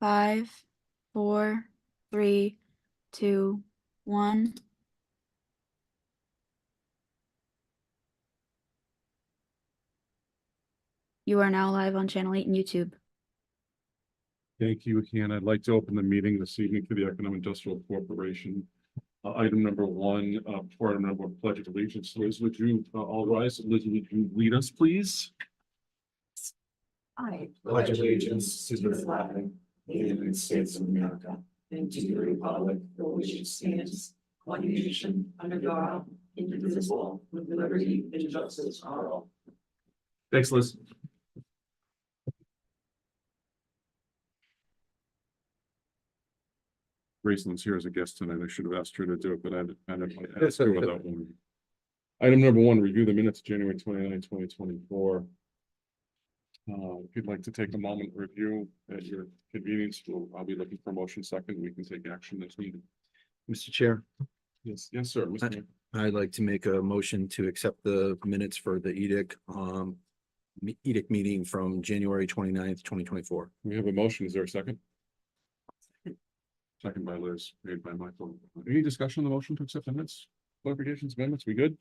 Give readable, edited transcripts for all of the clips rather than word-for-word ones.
5, 4, 3, 2, 1. You are now live on Channel 8 and YouTube. Thank you, Hannah. I'd like to open the meeting this evening for the Economic Industrial Corporation. Item number one, for item number one, Pledge of Allegiance. Liz, would you all rise? Liz, would you lead us, please? I pledge allegiance to the flag of the United States of America and to the republic for which it stands, one nation, under God, indivisible, with liberty and justice for all. Thanks, Liz. Graceland's here as a guest tonight. I should have asked her to do it, but I kind of asked her without one. Item number one, review the minutes, January 29, 2024. If you'd like to take a moment to review at your convenience, I'll be looking for a motion second. We can take action as needed. Mr. Chair, Yes, sir. Mr. I'd like to make a motion to accept the minutes for the edict meeting from January 29th, 2024. We have a motion. Is there a second? Second by Liz, made by Michael. Any discussion on the motion to accept the minutes? Clarifications, amendments, we good?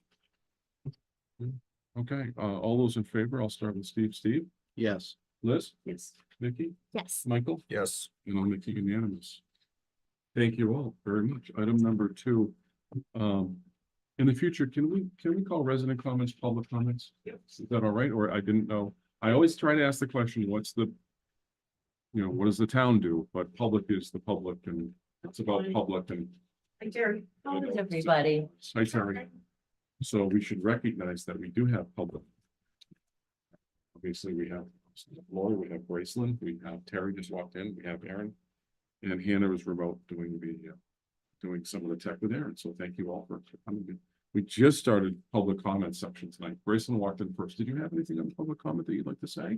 Okay, all those in favor, I'll start with Steve. Steve? Yes. Liz? Yes. Nikki? Yes. Michael? Yes. And I'll make it unanimous. Thank you all very much. Item number two. In the future, can we call resident comments public comments? Yes. Is that all right? Or I didn't know. I always try to ask the question, what does the town do? But public is the public, and it's about public. And Hi, Jerry. How is everybody? hi, Terry. So we should recognize that we do have public. Obviously, we have Lori, we have Graceland, we have Terry just walked in, we have Aaron, and Hannah is remote doing some of the tech with Aaron. So thank you all for coming in. We just started public comment section tonight. Graceland walked in first. Did you have anything on the public comment that you'd like to say?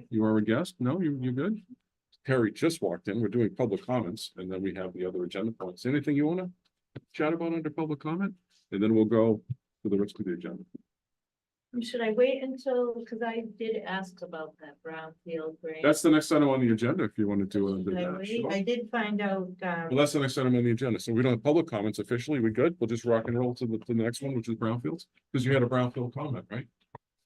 You are a guest? No, you good? Terry just walked in. We're doing public comments, and then we have the other agenda points. Anything you want to chat about under public comment? And then we'll go to the rest of the agenda. Should I wait until, because I did ask about that Brownfield grant. That's the next item on the agenda if you want to do it under Should I that. wait? Sure. I did find out, Well, that's the next item on the agenda. So we don't have public comments officially. We good? We'll just rock and roll to the next one, which is Brownfields, because you had a Brownfield comment, right?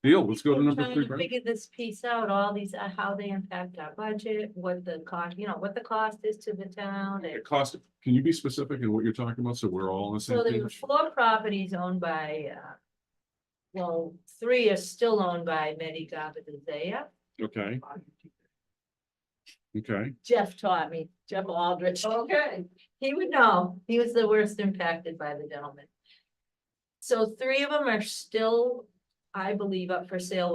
Deal. Let's go to number trying three. to figure this piece out, all these, how they impact our budget, what the cost, what the cost is to the town. The And cost, can you be specific in what you're talking about? So we're all on the same so there were page? 4 properties owned by, well, 3 are still owned by Medigabadizea. Okay. Okay. Jeff taught me, Jeff Aldrich. Okay. He would know. He was the worst impacted by the gentleman. So 3 of them are still, I believe, up for sale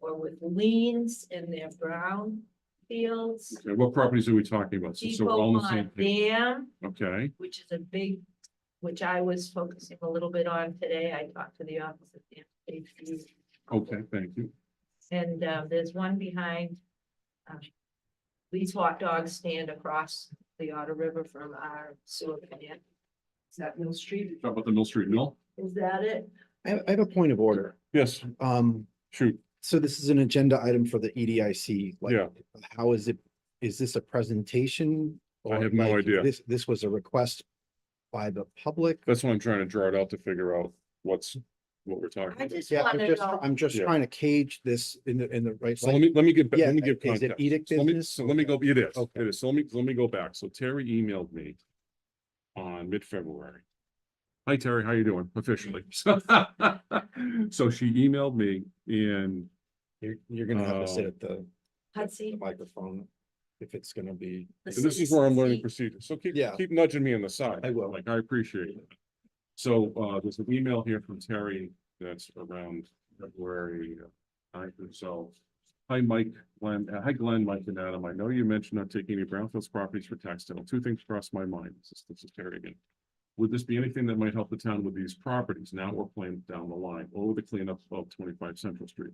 with liens in their brown fields. Okay. What properties are we talking about? So we're all on the same page. Dam, Okay. which is a big, which I was focusing a little bit on today. I talked to the office of the safety. Okay. Thank you. And there's one behind Lee's Hot Dog stand across the Otter River from our sewer plant. Is that Mill Street? Talk about the Mill Street Mill. Is that it? I have a point of order. Yes. Shoot. So this is an agenda item for the EDIC. Like, Yeah. how is this a presentation? I have Or, no like, idea. This was a request by the public? That's why I'm trying to draw it out to figure out what we're talking I about. just Yeah, want to know. I'm just Yeah. trying to cage this in the right. So let me give Yeah, let me give is it context. edict So let me- business? So let me go, it is, Okay. it is. So let me go back. So Terry emailed me on mid-February. Hi, Terry, how you doing? Officially. So she emailed me and You're gonna have to sit at the Hot seat. microphone if it's gonna be. The and this is where I'm learning seat. procedures. So keep Yeah. nudging me on the side. I will. Like, I appreciate it. So there's an email here from Terry that's around February 9th or so. Hi, Mike, Glenn, hi, Glenn, Mike and Adam. I know you mentioned not taking any Brownfields properties for tax title. 2 things crossed my mind. This is Terry again. Would this be anything that might help the town with these properties now or planned down the line, or the cleanup of 25 Central Street?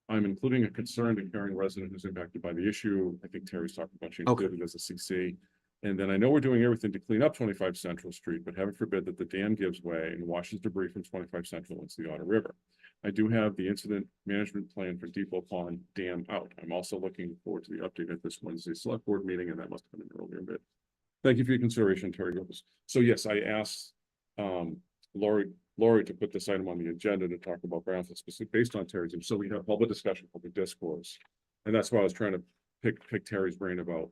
I'm including a concerned and caring resident who's impacted by the issue. I think Terry's talking about she included as a CC. And then I know we're doing everything to clean up 25 Central Street, but heaven forbid that the dam gives way and washes debris from 25 Central into the Otter River. I do have the incident management plan for Depot Pond Dam out. I'm also looking forward to the update at this Wednesday select board meeting, and that must have been an earlier bit. Thank you for your consideration, Terry. So yes, I asked Lori to put this item on the agenda to talk about Brownfield specific based on Terry's. So we have public discussion, public discourse. And that's why I was trying to pick Terry's brain about,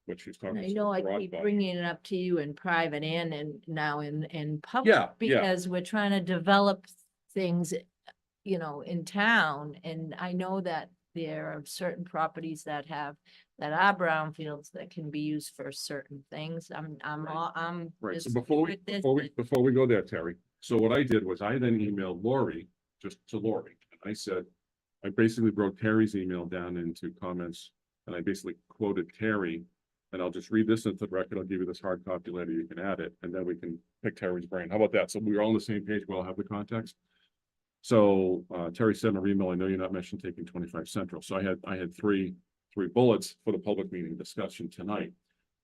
what she's talking about. I know I broad keep about. bringing it up to you in private and now in public. Yeah. Because we're trying to develop things, in town, and I know that there are certain properties that are brownfields that can be used for certain things. I'm. Right, so just before with this, before we go there, Terry, so what I did was I then emailed Lori, just to Lori, and I said, I basically broke Terry's email down into comments, and I basically quoted Terry, and I'll just read this into the record, I'll give you this hard copy later, you can add it, and then we can pick Terry's brain, how about that? So we're all on the same page, we all have the context. So, Terry said in her email, I know you're not mentioning taking 25 Central, so I had three bullets for the public meeting discussion tonight.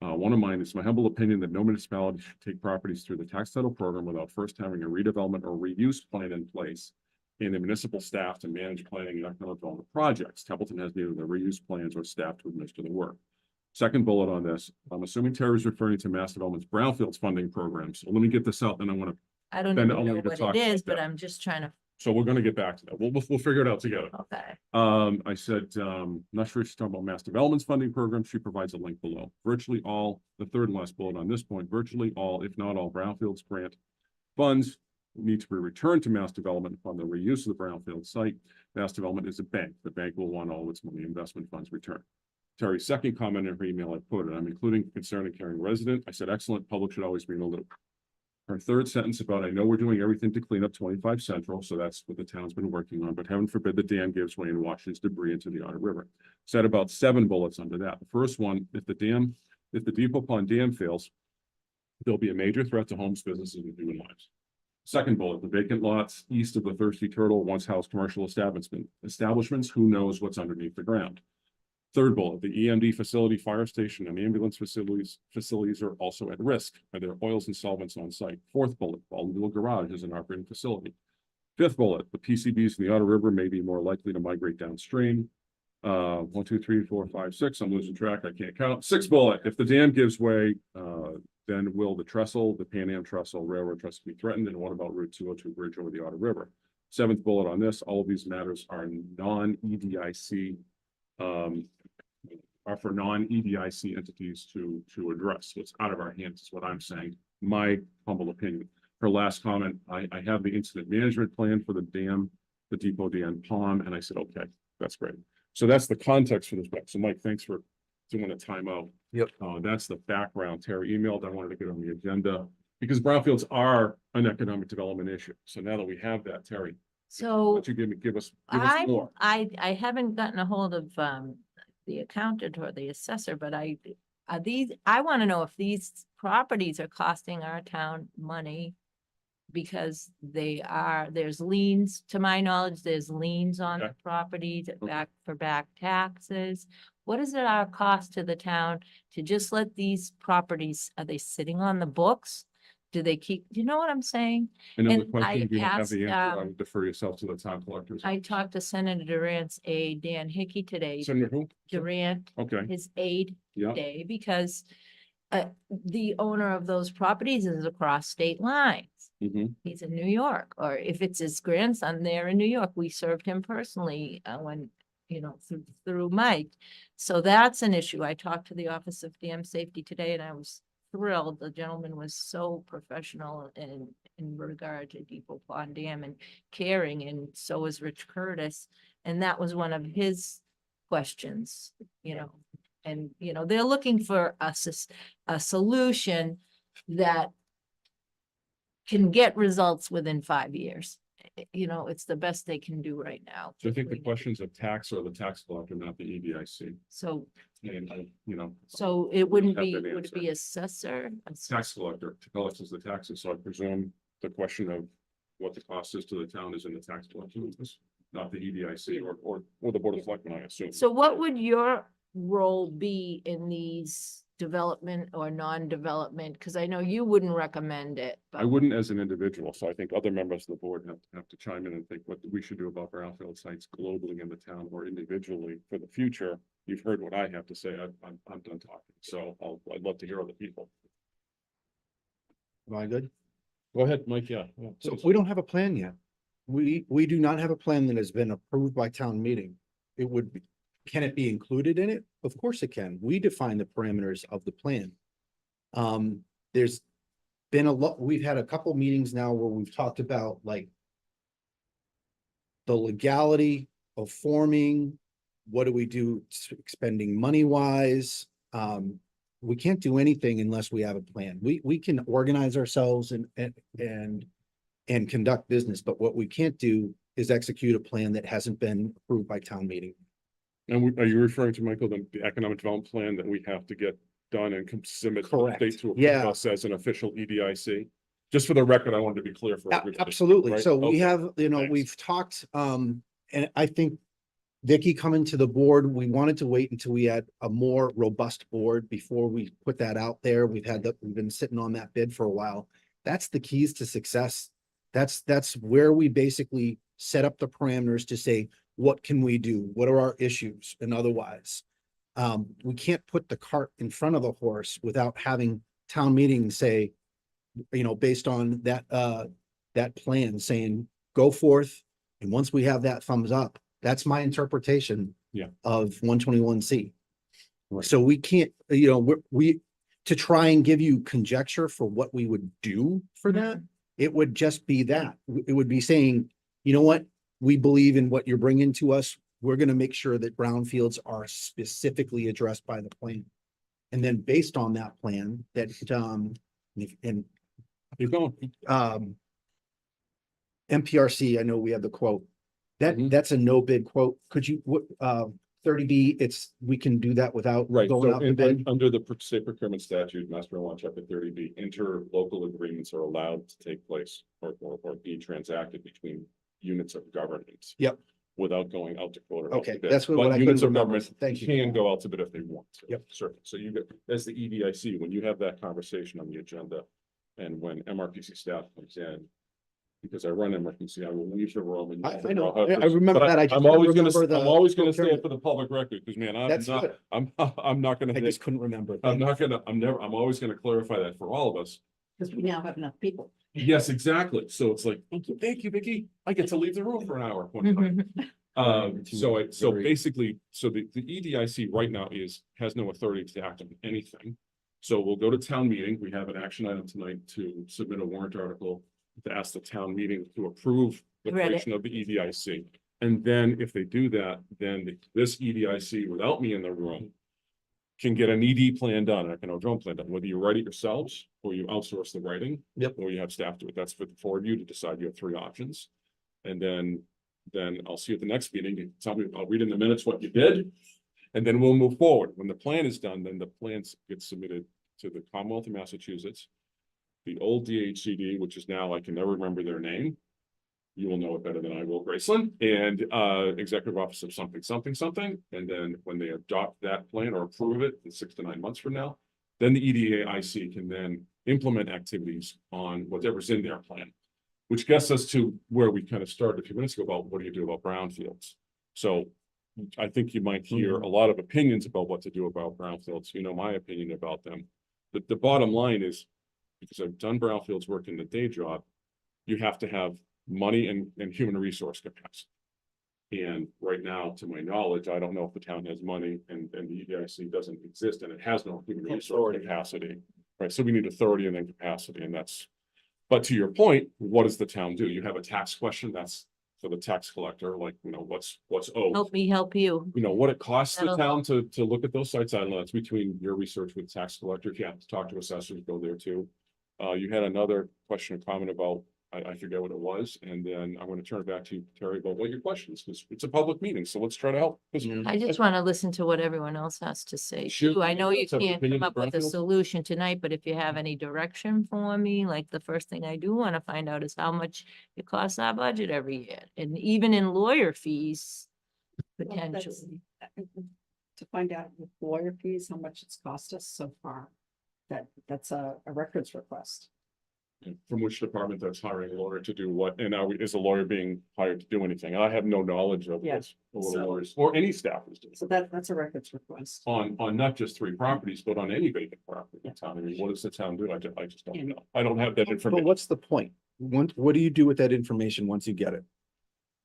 One of mine is my humble opinion that no municipality should take properties through the tax title program without first having a redevelopment or reuse plan in place and the municipal staff to manage planning and economic development projects. Templeton has neither the reuse plans or staff to administer the work. Second bullet on this, I'm assuming Terry is referring to Mass Development's Brownfields funding program. So let me get this out, then I want to, I don't then even I know wanted to what talk it is, about but that. I'm just trying to, so we're going to get back to that. We'll figure it out together. okay. I said, not sure if she's talking about Mass Development's funding program. She provides a link below. Virtually all, the third and last bullet on this point, virtually all, if not all, Brownfields grant funds need to be returned to Mass Development upon the reuse of the Brownfield site. Mass Development is a bank. The bank will want all its money investment funds returned. Terry's second comment in her email, I quoted, I'm including concern and caring resident. I said, excellent, public should always be in the loop. Her third sentence about, I know we're doing everything to clean up 25 Central, so that's what the town's been working on, but heaven forbid the dam gives way and washes debris into the Otter River. Said about 7 bullets under that. The first one, if the Depot Pond Dam fails, there'll be a major threat to homes, businesses, and human lives. Second bullet, the vacant lots east of the Thirsty Turtle once housed commercial establishments, who knows what's underneath the ground. Third bullet, the EMD facility, fire station, and ambulance facilities are also at risk. Are there oils and solvents on site? Fourth bullet, Baldwinville Garage is an operating facility. Fifth bullet, the PCBs in the Otter River may be more likely to migrate downstream. 1, 2, 3, 4, 5, 6. I'm losing track. I can't count. Sixth bullet, if the dam gives way, then will the trestle, the Pan Am trestle, railroad trestle be threatened? And what about Route 202 bridge over the Otter River? Seventh bullet on this, all of these matters are non-EDIC, are for non-EDIC entities to address. So it's out of our hands, is what I'm saying. My humble opinion. Her last comment, I have the incident management plan for the dam, the Depot Dam Pond, and I said, okay, that's great. So that's the context for this book. So Mike, thanks for doing a timeout. Yep. That's the background. Terry emailed, I wanted to get on the agenda because brownfields are an economic development issue. So now that we have that, Terry, So why don't you give us more. I haven't gotten a hold of, the accountant or the assessor, but I want to know if these properties are costing our town money because there's liens, to my knowledge, there's liens on the Okay. properties Okay. back taxes. What is it our cost to the town to just let these properties, are they sitting on the books? Do they keep, you know what I'm saying? Another and question, I if you don't have the asked, answer, I would defer yourself to the town collectors. I talked to Senator Durant's aide, Dan Hickey, today. Senator who? Durant, Okay, his aide yeah, today, because the owner of those properties is across state lines. mhm, He's in New York, or if it's his grandson, they're in New York. We served him personally when, through Mike. So that's an issue. I talked to the Office of Dam Safety today and I was thrilled. The gentleman was so professional in regard to Depot Pond Dam and caring, and so was Rich Curtis. And that was one of his questions, and, they're looking for a solution that can get results within 5 years. It's the best they can do right now. so I think the questions of tax or the tax collector, not the EDIC, So, and, so it wouldn't Have be, that would it answer. be assessor? tax collector collects the taxes, so I presume the question of what the cost is to the town is in the tax collector office, not the EDIC or the Board of Selectmen, I assume. So what would your role be in these development or non-development? Because I know you wouldn't recommend it. I but- wouldn't as an individual, so I think other members of the board have to chime in and think what we should do about brownfield sites globally in the town or individually for the future. You've heard what I have to say. I'm done talking, so I'd love to hear other people. Am I good? Go ahead, Mike, yeah. So please. we don't have a plan yet. We do not have a plan that has been approved by town meeting. It would be, can it be included in it? Of course it can. We define the parameters of the plan. There's been a lot, we've had a couple meetings now where we've talked about like the legality of forming, what do we do expending money wise? We can't do anything unless we have a plan. We can organize ourselves and conduct business, but what we can't do is execute a plan that hasn't been approved by town meeting. And are you referring to, Michael, the economic development plan that we have to get done and submit to the Correct. state to approve Yeah. us as an official EDIC? Just for the record, I wanted to be clear for everybody. Absolutely. right? So we Okay. have, Thanks. we've talked, and I think Vicky coming to the board, we wanted to wait until we had a more robust board before we put that out there. We've been sitting on that bid for a while. That's the keys to success. That's where we basically set up the parameters to say, what can we do? What are our issues and otherwise? We can't put the cart in front of the horse without having town meeting say, based on that plan saying, go forth. And once we have that thumbs up, that's my interpretation. Yeah. Of 121C. Right. So we can't, we to try and give you conjecture for what we would do for that, it would just be that. It would be saying, you know what? We believe in what you're bringing to us. We're going to make sure that brownfields are specifically addressed by the plan. And then based on that plan that, Keep going. MPRC, I know we have the quote. Mhm. That's a no bid quote. Could you, 30B, we can do that without Right, going so out to bid? under the state procurement statute, Master Law, Chapter 30B, interlocal agreements are allowed to take place or be transacted between units of government. Yep. Without going out to quote. or out to Okay, bid. that's what But I units couldn't of remember. government Thank you. can go out to bid if they want to. Yep. Certainly. So you get, as the EDIC, when you have that conversation on the agenda, and when MRPC staff comes in, because I run MRPC, I will leave the room and. I know. I remember But that. I just I'm couldn't always gonna, remember the I'm always gonna stand procurement. for the public record, because man, I'm That's not, good. I'm not gonna. I just couldn't remember. I'm not gonna, I'm always gonna clarify that for all of us. Because we now have enough people. Yes, exactly. So it's like, Thank you. thank you, Vicky. I get to leave the room for an hour. one time. So Very- basically, so the EDIC right now has no authority to act on anything. So we'll go to town meeting. We have an action item tonight to submit a warrant article to ask the town meeting to approve the Read it. creation of the EDIC. And then if they do that, then this EDIC, without me in the room, can get an ED plan done, an economic development plan done, whether you write it yourselves or you outsource the writing. Yep. Or you have staff do it. That's for the four of you to decide. You have three options. And then I'll see you at the next meeting. You tell me, I'll read in the minutes what you did. And then we'll move forward. When the plan is done, then the plans get submitted to the Commonwealth of Massachusetts. The old DHCD, which is now, I can never remember their name. You will know it better than I will, Graceland, and Executive Office of something, something, something. And then when they adopt that plan or approve it in 6 to 9 months from now, then the EDIC can then implement activities on whatever's in their plan. Which gets us to where we kind of started a few minutes ago about what do you do about brownfields? So I think you might hear a lot of opinions about what to do about brownfields. You know my opinion about them. But the bottom line is, because I've done brownfields work in the day job, you have to have money and human resource capacity. And right now, to my knowledge, I don't know if the town has money and the EDIC doesn't exist and it has no human resource capacity. Right, so we need authority and then capacity, and that's. But to your point, what does the town do? You have a tax question, that's for the tax collector, like, what's owed. Help me help you. What it costs the That'll- town to look at those sites, I don't know, that's between your research with tax collector, if you have to talk to assessors, go there too. You had another question or comment about, I forget what it was, and then I'm gonna turn it back to you, Terry, about what your question is, because it's a public meeting, so let's try to help. 'Cause I just want to listen to what everyone else has to say Shoot, too. I know you let's have can't opinions come up with a Brownfield. solution tonight, but if you have any direction for me, like the first thing I do want to find out is how much it costs our budget every year, and even in lawyer fees. Potentially. to find out with lawyer fees, how much it's cost us so far. That's a records request. From which department that's hiring a lawyer to do what, and now is a lawyer being hired to do anything? I have no knowledge of Yeah, this, or what a so- lawyers, or any staff is doing. So that's a records request. On not just 3 properties, but on any vacant property in town. I mean, what does the town do? I just don't Yeah. know. I don't have that But information. what's the point? What do you do with that information once you get it?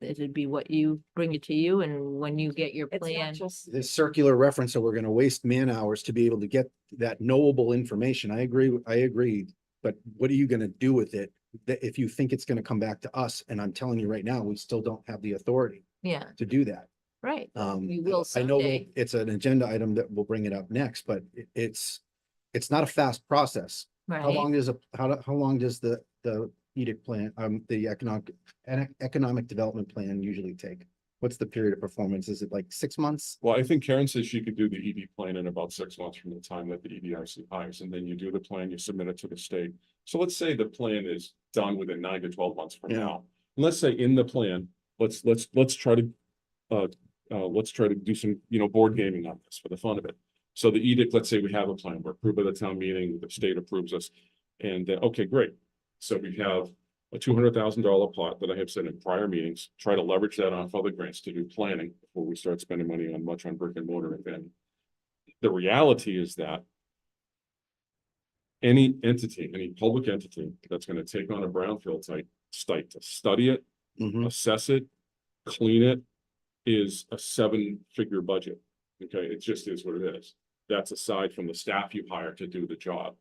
It'd be what you bring it to you and when you get your It's not plan. just, This circular reference that we're gonna waste man hours to be able to get that knowable information. I agree. But what are you gonna do with it? That if you think it's gonna come back to us, and I'm telling you right now, we still don't have the authority Yeah, to do that. right. We I will know someday. it's an agenda item that we'll bring it up next, but it's not a fast process. How Right. long is how long does the edict plan, the economic development plan usually take? What's the period of performance? Is it like 6 months? Well, I think Karen says she could do the ED plan in about 6 months from the time that the EDIC hires, and then you do the plan, you submit it to the state. So let's say the plan is done within 9 to 12 months from Yeah. now. Let's say in the plan, let's try to do some, board gaming on this for the fun of it. So the edict, let's say we have a plan, we're approved by the town meeting, the state approves us, and then, okay, great. So we have a $200,000 plot that I have said in prior meetings, try to leverage that off other grants to do planning before we start spending money on brick and mortar. And then the reality is that any entity, any public entity that's going to take on a brownfield site to study it, Mhm. assess it, clean it, is a 7-figure budget. Okay, it just is what it is. That's aside from the staff you hire to do the job.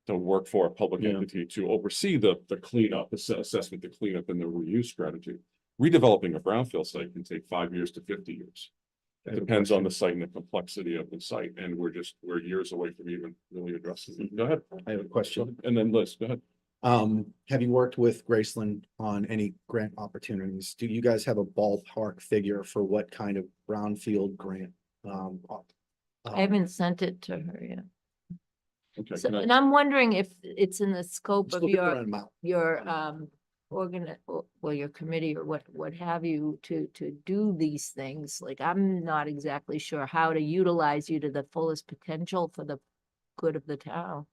To work for a public Yeah. entity to oversee the cleanup, assessment, the cleanup and the reuse strategy. Redeveloping a brownfield site can take 5 years to 50 years. I It have a depends on question. the site and the complexity of the site, and we're years away from even really addressing it. Go ahead. I have a question. And then Liz, go ahead. Have you worked with Graceland on any grant opportunities? Do you guys have a ballpark figure for what kind of brownfield grant? I haven't sent it to her yet. Okay, So, can I- and I'm wondering if it's in the scope Just of looking for your an amount. your committee or what have you to do these things. Like, I'm not exactly sure how to utilize you to the fullest potential for the good of the town.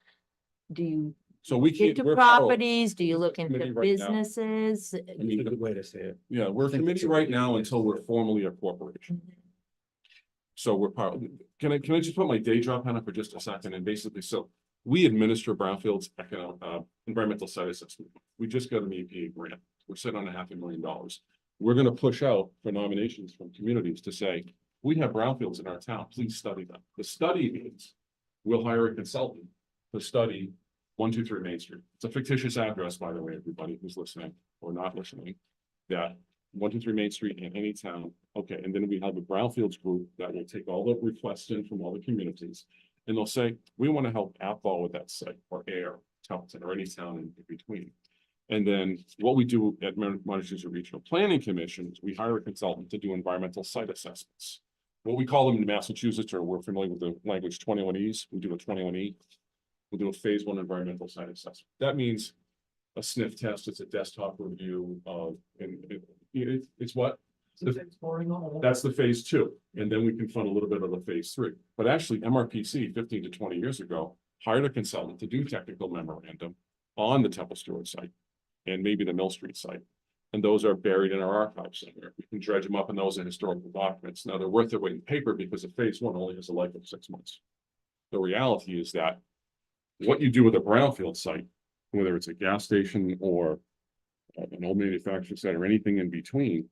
Do you So we look can't. into we're Carol. properties? Do you look committee into right now. businesses? I mean, Good way to say it. Yeah, we're a think committee it's a right really now good until we're idea. formally a corporation. So we're part, can I just put my day job on it for just a second? And basically, so we administer brownfields environmental site assessment. We just got an EPA grant. We're sitting on $500,000. We're gonna push out for nominations from communities to say, we have brownfields in our town, please study them. The study means we'll hire a consultant to study 123 Main Street. It's a fictitious address, by the way, everybody who's listening or not listening. That 123 Main Street in any town. Okay, and then we have a brownfields group that will take all the requests in from all the communities. And they'll say, we want to help Athol with that site, or Air, Templeton, or any town in between. And then what we do at Massachusetts Regional Planning Commission is we hire a consultant to do environmental site assessments. What we call them in Massachusetts, or we're familiar with the language 21Es, we do a 21E. We'll do a phase 1 environmental site assessment. That means a sniff test, it's a desktop review of, it's what? That's the phase 2, and then we can fund a little bit of the phase 3. But actually, MRPC 15 to 20 years ago hired a consultant to do technical memorandum on the Temple Stewart site and maybe the Mill Street site. And those are buried in our archives somewhere. We can dredge them up, and those are historical documents. Now they're worth their weight in paper because a phase 1 only has a life of 6 months. The reality is that what you do with a brownfield site, whether it's a gas station or an old manufacturing site or anything in between,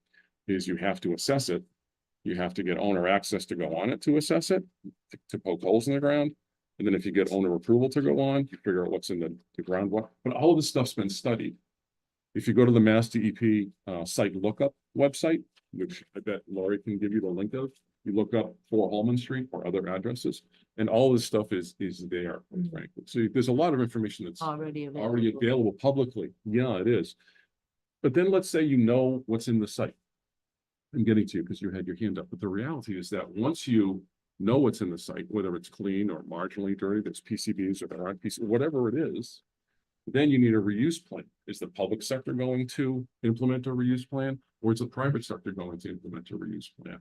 is you have to assess it. You have to get owner access to go on it to assess it, to poke holes in the ground. And then if you get owner approval to go on, you figure out what's in the groundwater. But all of this stuff's been studied. If you go to the Mass DEP site lookup website, which I bet Laurie can give you the link of, you look up 4 Holman Street or other addresses, and all this stuff is there, frankly. So there's a lot of information that's Already already available. available publicly. Yeah, it is. But then let's say you know what's in the site. I'm getting to you because you had your hand up, but the reality is that once you know what's in the site, whether it's clean or marginally dirty, there's PCBs or there aren't PCBs, whatever it is, then you need a reuse plan. Is the public sector going to implement a reuse plan, or is the private sector going to implement a reuse plan?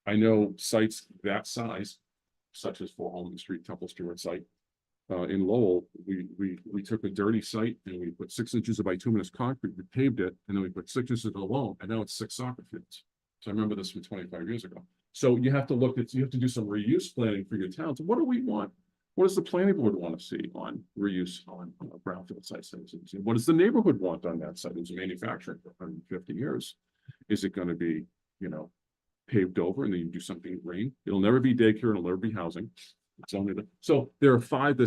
I know sites that size, such as 4 Holman Street, Temple Stewart site. In Lowell, we took a dirty site and we put 6 inches of bituminous concrete, we paved it, and then we put 6 inches of loam, and now it's 6 soccer fields. So I remember this from 25 years ago. So you have to you have to do some reuse planning for your towns. What do we want? What does the planning board want to see on reuse on brownfield sites? What does the neighborhood want on that site? It's manufacturing for 150 years. Is it going to be, you know, paved over and then you do something green? It'll never be daycare and it'll never be housing. It's only so there's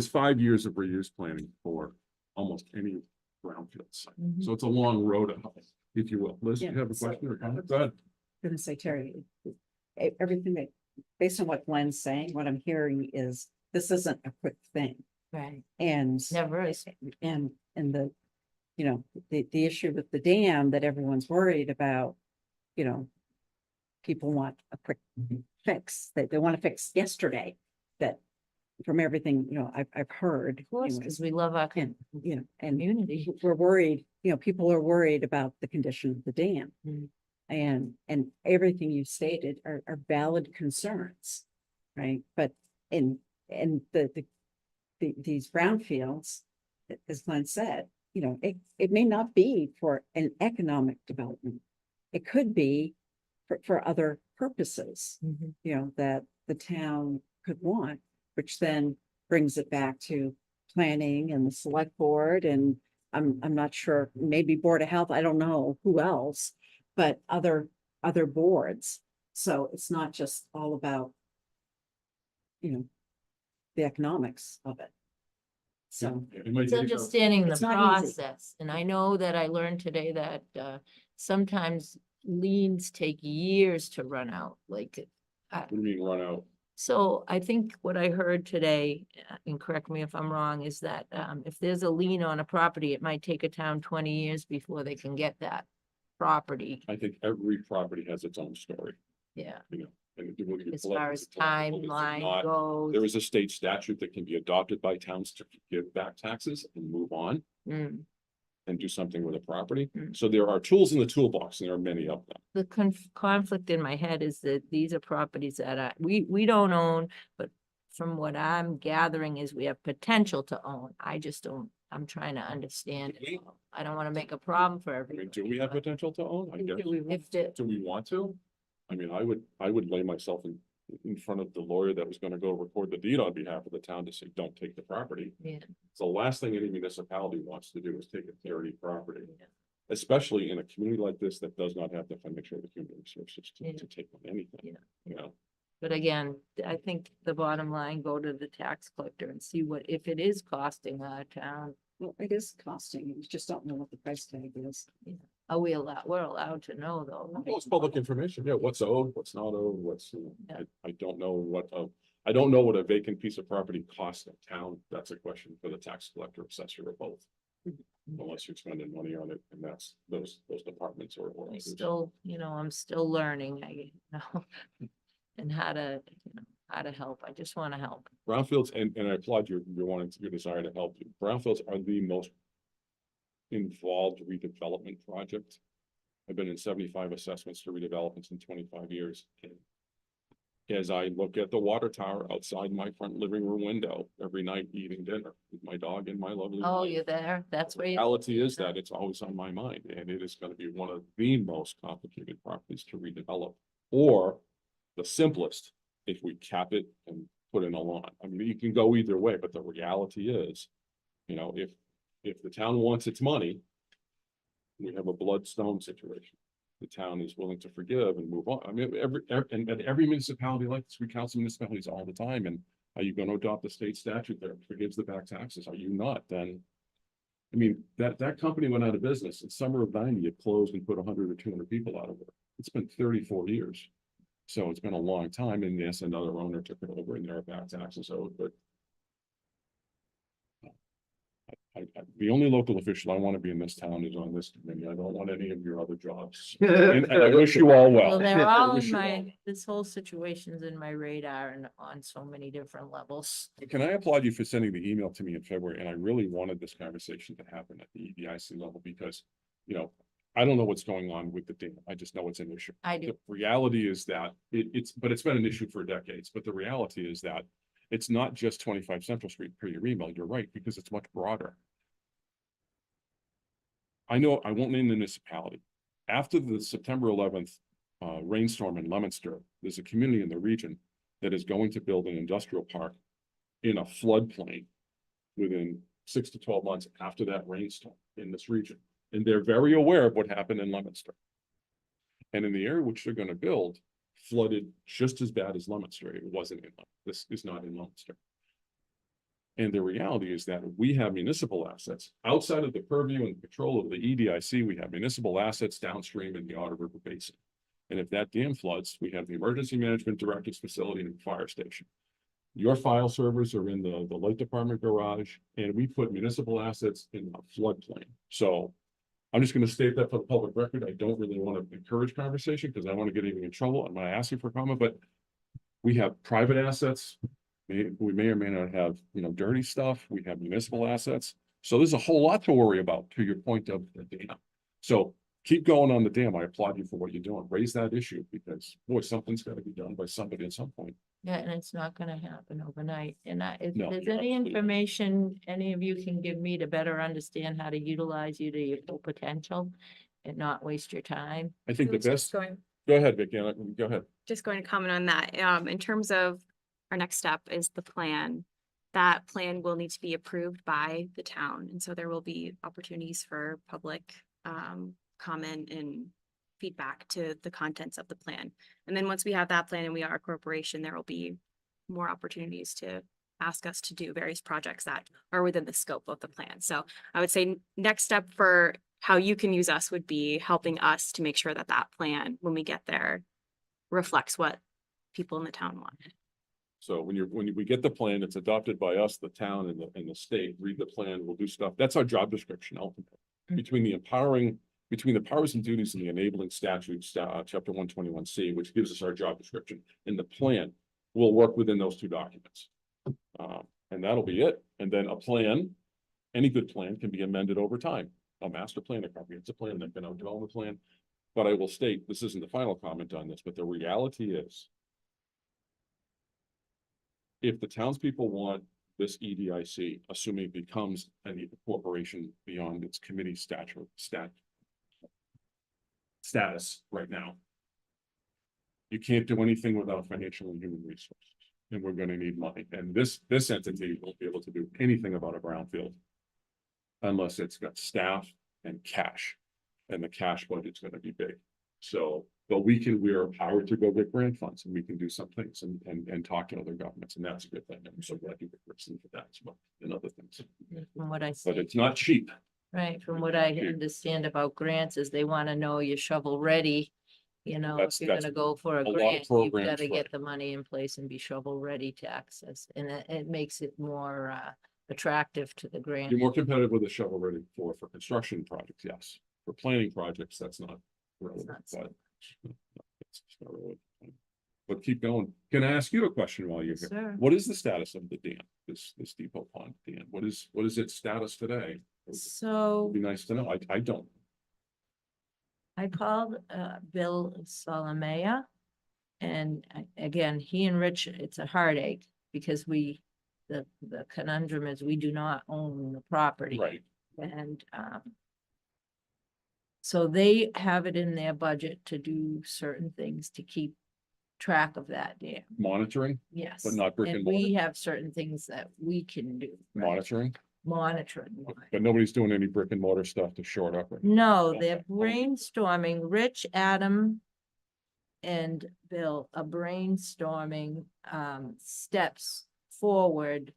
5 years of reuse planning for almost any brownfield site. So it's a long road, if you will. Liz, you have a question or comment? Go ahead. Gonna say, Terry, everything that, based on what Glenn's saying, what I'm hearing is this isn't a quick thing. Right, And, never is. and the, you know, the issue with the dam that everyone's worried about, you know, people want a quick fix, they want to fix yesterday, that from everything, you know, I've heard. Of course, anyways, because we love our And, you know, and community. we're worried, you know, people are worried about the condition of the dam. Mm. And everything you stated are valid concerns, right? But in these brownfields, as Glenn said, you know, it may not be for an economic development. It could be for other purposes, Mhm. you know, that the town could want, which then brings it back to planning and the select board, and I'm not sure, maybe Board of Health, I don't know who else, but other boards. So it's not just all about, you know, the economics of it. So, It might It's take a- understanding the It's not easy. process, and I know that I learned today that sometimes liens take years to run out, like. What do you mean run out? So I think what I heard today, and correct me if I'm wrong, is that if there's a lien on a property, it might take a town 20 years before they can get that property. I think every property has its own story, Yeah, you know. And if you look at as the far as collections, it's timeline not- goes. There is a state statute that can be adopted by towns to give back taxes and move on Mm. and do something with a property. Mm. So there are tools in the toolbox, and there are many of them. The conflict in my head is that these are properties that we don't own, but from what I'm gathering is we have potential to own. I just don't, I'm trying to understand it. I don't want to make a problem for I everyone. mean, do we have potential to own? I guess. If the, Do we want to? I mean, I would lay myself in front of the lawyer that was gonna go record the deed on behalf of the town to say, don't take the property. yeah, So the last thing any municipality wants to do is take a dirty property. Yeah. Especially in a community like this that does not have the financial or the human resources Yeah. to take on anything. Yeah. You know, but again, I think the bottom line, go to the tax collector and see what, if it is costing our town, well, it is costing, you just don't know what the price tag is. are we allowed, we're allowed to know though. well, it's public information. Yeah, what's owed, what's not owed, what's, Yeah. I don't know I don't know what a vacant piece of property costs a town. That's a question for the tax collector, assessor, or both. Unless you're spending money on it, and that's those departments or I others. still, I'm still learning, you know, and how to, how to help. I just want to help. Brownfields, and I applaud your desire to help. Brownfields are the most involved redevelopment project. I've been in 75 assessments to redevelopments in 25 years. As I look at the water tower outside my front living room window every night eating dinner with my dog and my lovely Oh, wife. you're there? That's where you, Reality is that it's always on my mind, and it is gonna be one of the most complicated properties to redevelop. Or the simplest, if we cap it and put in a lawn. I mean, you can go either way, but the reality is, you know, if the town wants its money, we have a bloodstone situation. The town is willing to forgive and move on. I mean, every municipality like this, we counsel municipalities all the time, and are you gonna adopt the state statute that forgives the back taxes? Are you not? Then, I mean, that company went out of business in summer of 90, it closed and put 100 or 200 people out of work. It's been 34 years. So it's been a long time, and yes, another owner took it over and there are back taxes owed, but the only local official I want to be in this town is on this committee. I don't want any of your other jobs. And I wish you all well. well, they're all wish in you all my, this whole situation's in my radar and on so many different levels. Can I applaud you for sending the email to me in February? And I really wanted this conversation to happen at the EDIC level because, you know, I don't know what's going on with the dam. I just know it's an issue. I do. The reality is that but it's been an issue for decades, but the reality is that it's not just 25 Central Street per your email. You're right, because it's much broader. I know, I won't name the municipality. After the September 11th rainstorm in Leominster, there's a community in the region that is going to build an industrial park in a floodplain within 6 to 12 months after that rainstorm in this region. And they're very aware of what happened in Leominster. And in the area which they're gonna build, flooded just as bad as Leominster. It wasn't in, this is not in Leominster. And the reality is that we have municipal assets outside of the purview and control of the EDIC. We have municipal assets downstream in the Otter River Basin. And if that dam floods, we have the Emergency Management Directives Facility and fire station. Your file servers are in the light department garage, and we put municipal assets in a floodplain. So I'm just going to state that for the public record. I don't really want to encourage conversation because I want to get anything in trouble. I'm going to ask you for comment, but we have private assets. We may or may not have, dirty stuff. We have municipal assets. So there's a whole lot to worry about, to your point of the dam. So keep going on the dam. I applaud you for what you're doing. Raise that issue because, boy, something's got to be done by somebody at some point. Yeah, and it's not gonna happen overnight. And if No, there's you're any absolutely right. information any of you can give me to better understand how to utilize you to your full potential and not waste your time. I think the was just best, going, go ahead, Vicky, go ahead. just going to comment on that. In terms of our next step is the plan. That plan will need to be approved by the town. And so there will be opportunities for public comment and feedback to the contents of the plan. And then once we have that plan and we are a corporation, there will be more opportunities to ask us to do various projects that are within the scope of the plan. So I would say next step for how you can use us would be helping us to make sure that that plan, when we get there, reflects what people in the town want. So when we get the plan, it's adopted by us, the town and the state, read the plan, we'll do stuff. That's our job description ultimately. Mm. Between the powers and duties and the enabling statutes, chapter 121C, which gives us our job description, and the plan, we'll work within those two documents. And that'll be it. And then a plan, any good plan can be amended over time. A master plan, a comprehensive plan, then a development plan. But I will state, this isn't the final comment on this, but the reality is, if the townspeople want this EDIC, assuming it becomes a corporation beyond its committee status right now, you can't do anything without financial and human resources, and we're going to need money. And this entity won't be able to do anything about a brownfield unless it's got staff and cash, and the cash budget's going to be big. So, but we're empowered to go get grant funds, and we can do some things and talk to other governments, and that's a good thing. I'm so glad you were listening to that as well, and other things. From what I But see, it's not cheap. right, from what I Cheap. understand about grants is they want to know you're shovel ready. If That's- you're that's gonna go for a a lot of grant, you've programs, got to right. get the money in place and be shovel ready to access. And it makes it more attractive to the grant. You're more competitive with a shovel ready for construction projects, yes. For planning projects, that's not relevant, not so but. It's not relevant. But keep going. Can I ask you a question while you're Yes, here? sir. What is the status of the dam, this Depot Pond dam? What is its status today? So It'd be nice to know. I don't. I called Bill Solomea. And again, he and Rich, it's a heartache because the conundrum is we do not own the property. Right. And so they have it in their budget to do certain things to keep track of that dam. Monitoring, Yes. but not brick and we mortar. have certain things that we can do. right? Monitoring, Monitoring. but nobody's doing any brick and mortar stuff to shore it up. Right? No, Okay. they're brainstorming, Rich, Adam, and Bill are brainstorming steps forward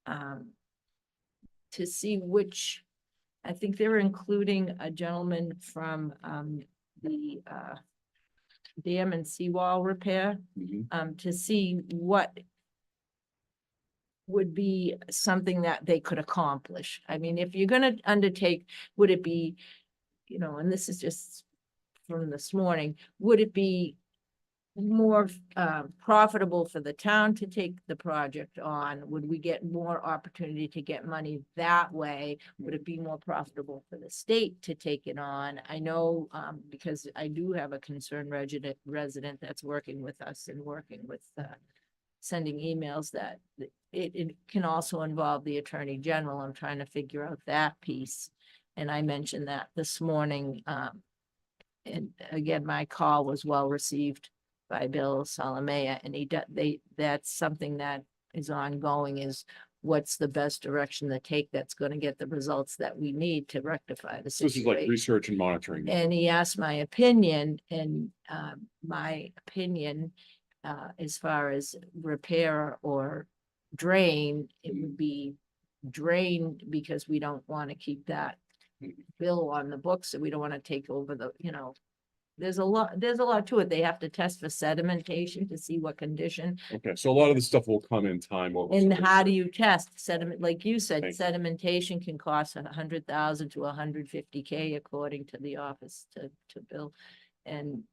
to see which, I think they're including a gentleman from the dam and seawall repair Mhm. to see what would be something that they could accomplish. I mean, if you're gonna undertake, would it be, and this is just from this morning, would it be more profitable for the town to take the project on? Would we get more opportunity to get money that way? Would it be more profitable for the state to take it on? I know, because I do have a concerned resident that's working with us and working with, sending emails that it can also involve the Attorney General. I'm trying to figure out that piece. And I mentioned that this morning. And again, my call was well received by Bill Salamea, and that's something that is ongoing, is what's the best direction to take that's gonna get the results that we need to rectify the So this is like situation. research and monitoring. And he asked my opinion, and my opinion, as far as repair or drain, it would be drained, because we don't want to keep that bill on the books, and we don't want to take over the, there's a lot to it. They have to test for sedimentation to see what condition. Okay, so a lot of this stuff will come in time. And how do you test sediment? Like you said, Thank you. sedimentation can cost 100,000 to 150K according to the office to Bill. And,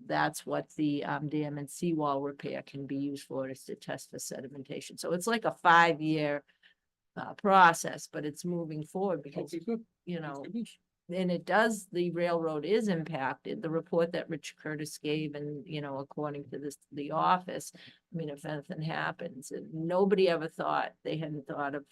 that's what the dam and seawall repair can be used for, is to test for sedimentation. So it's like a 5-year process, but it's moving forward because, Okay, good. and it does, the railroad is impacted. The report that Rich Curtis gave, and, according to the office, I mean, if anything happens, and nobody ever thought, they hadn't thought of,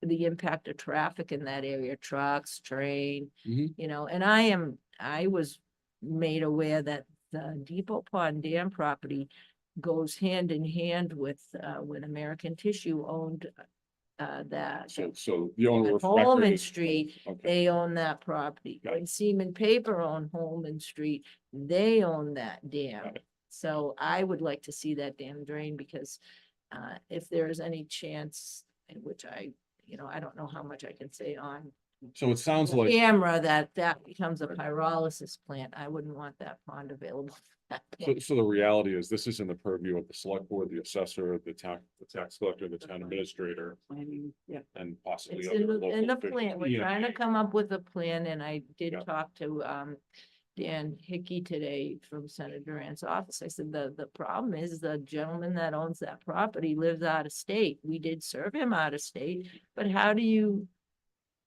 the impact of traffic in that area, trucks, train, Mhm. And I was made aware that the Depot Pond Dam property goes hand in hand with, when American Tissue owned, that. So the owner of Holman record is. Street, Okay. they own that property. Got it. When Seaman Paper owned Holman Street, they own that dam. Got it. So I would like to see that dam drain, because if there is any chance, in which I don't know how much I can say on So it sounds like, camera, that becomes a pyrolysis plant. I wouldn't want that pond available. so the reality is this is in the purview of the select board, the assessor, the tax collector, the town administrator, Planning, yeah. and possibly. It's other in the local officials. plan. We're Yeah. trying to come up with a plan, and I did Yeah. talk to Dan Hickey today from Senator Durant's office. I said, the problem is the gentleman that owns that property lives out of state. We did serve him out of state, but how do you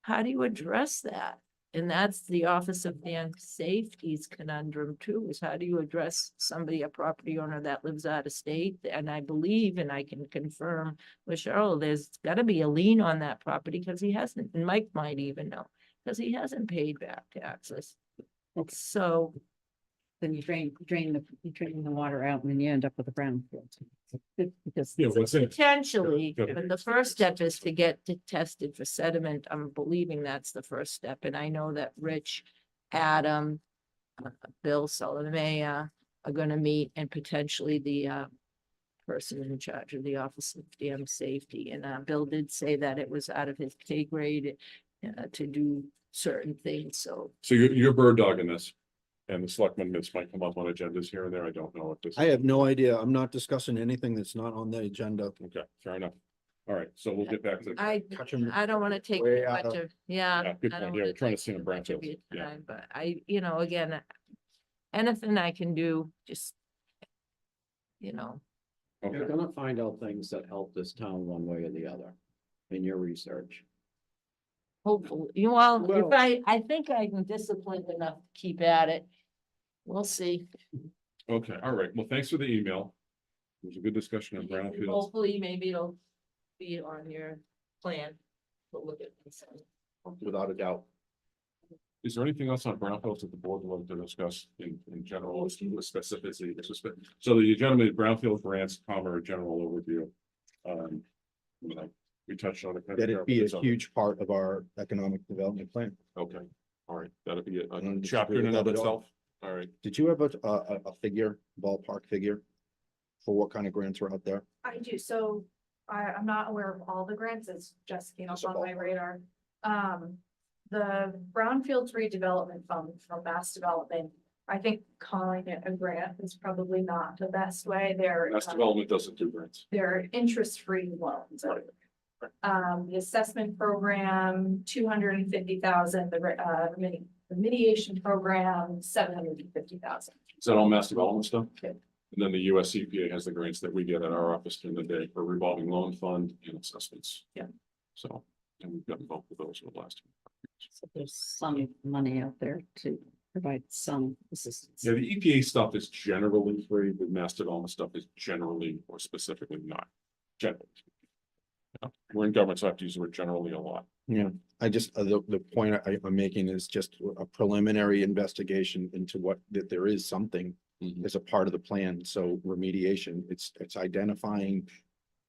address that? And that's the Office of Dam Safety's conundrum too, is how do you address a property owner that lives out of state? And I believe, and I can confirm with Cheryl, there's gotta be a lien on that property, because he hasn't, and Mike might even know, because he hasn't paid back taxes. Okay. So, Then you drain the water out, and then you end up with a brownfield. Because Yeah, what's in it? potentially, Good. but the first step is to get tested for sediment. I'm believing that's the first step, and I know that Rich, Adam, Bill Salamea are gonna meet, and potentially the person in charge of the Office of Dam Safety. And Bill did say that it was out of his pay grade to do certain things, so. So you're bird dogging this, and the selectmen, this might come up on agendas here and there. I don't know if this. I have no idea. I'm not discussing anything that's not on the agenda. Okay, fair enough. All right, so we'll get back to. Touch 'em I don't want to take way too out much of- of, yeah. Yeah, good I don't point. Yeah, wanna we're trying to take see too in much of Brownfield. your Yeah. time, But again, anything I can do, just, Okay. You're gonna find out things that help this town one way or the other in your research. hopefully, if I think I'm disciplined enough to keep at it. We'll see. Okay, all right. Well, thanks for the email. It was a good discussion on Brownfield. Hopefully, maybe it'll be on your plan. We'll look at this. Without a doubt. Is there anything else on Brownfield that the board would like to discuss in general, with specificity? So the agenda, Brownfield grants, a general overview. We touched on it. That'd be a huge part of our economic development plan. Okay, all right, that'll be a don't chapter disagree in and with of that at all. itself. All right, Did you have a figure, ballpark figure? For what kind of grants are out there? I do, so I'm not aware of all the grants, it's just came up Just a on my ballpark. radar. The Brownfields redevelopment fund from Mass Development, I think calling it a grant is probably not the best way. Mass Development doesn't do grants. They're interest-free loans. The assessment program, 250,000, the The mediation program, 750,000. Is that all mass development stuff? Yeah. And then the US EPA has the grants that we get at our office during the day for revolving loan fund and assessments. Yeah. So, and we've gotten both of those in the last. So there's some money out there to provide some assistance. Yeah, the EPA stuff is generally free, the mass development stuff is generally or specifically not. Generally. Yeah, we're in government, so I have to use the word generally a lot. Yeah, I just, the point I'm making is just a preliminary investigation into what, that there is something as a part of the plan. So remediation, it's identifying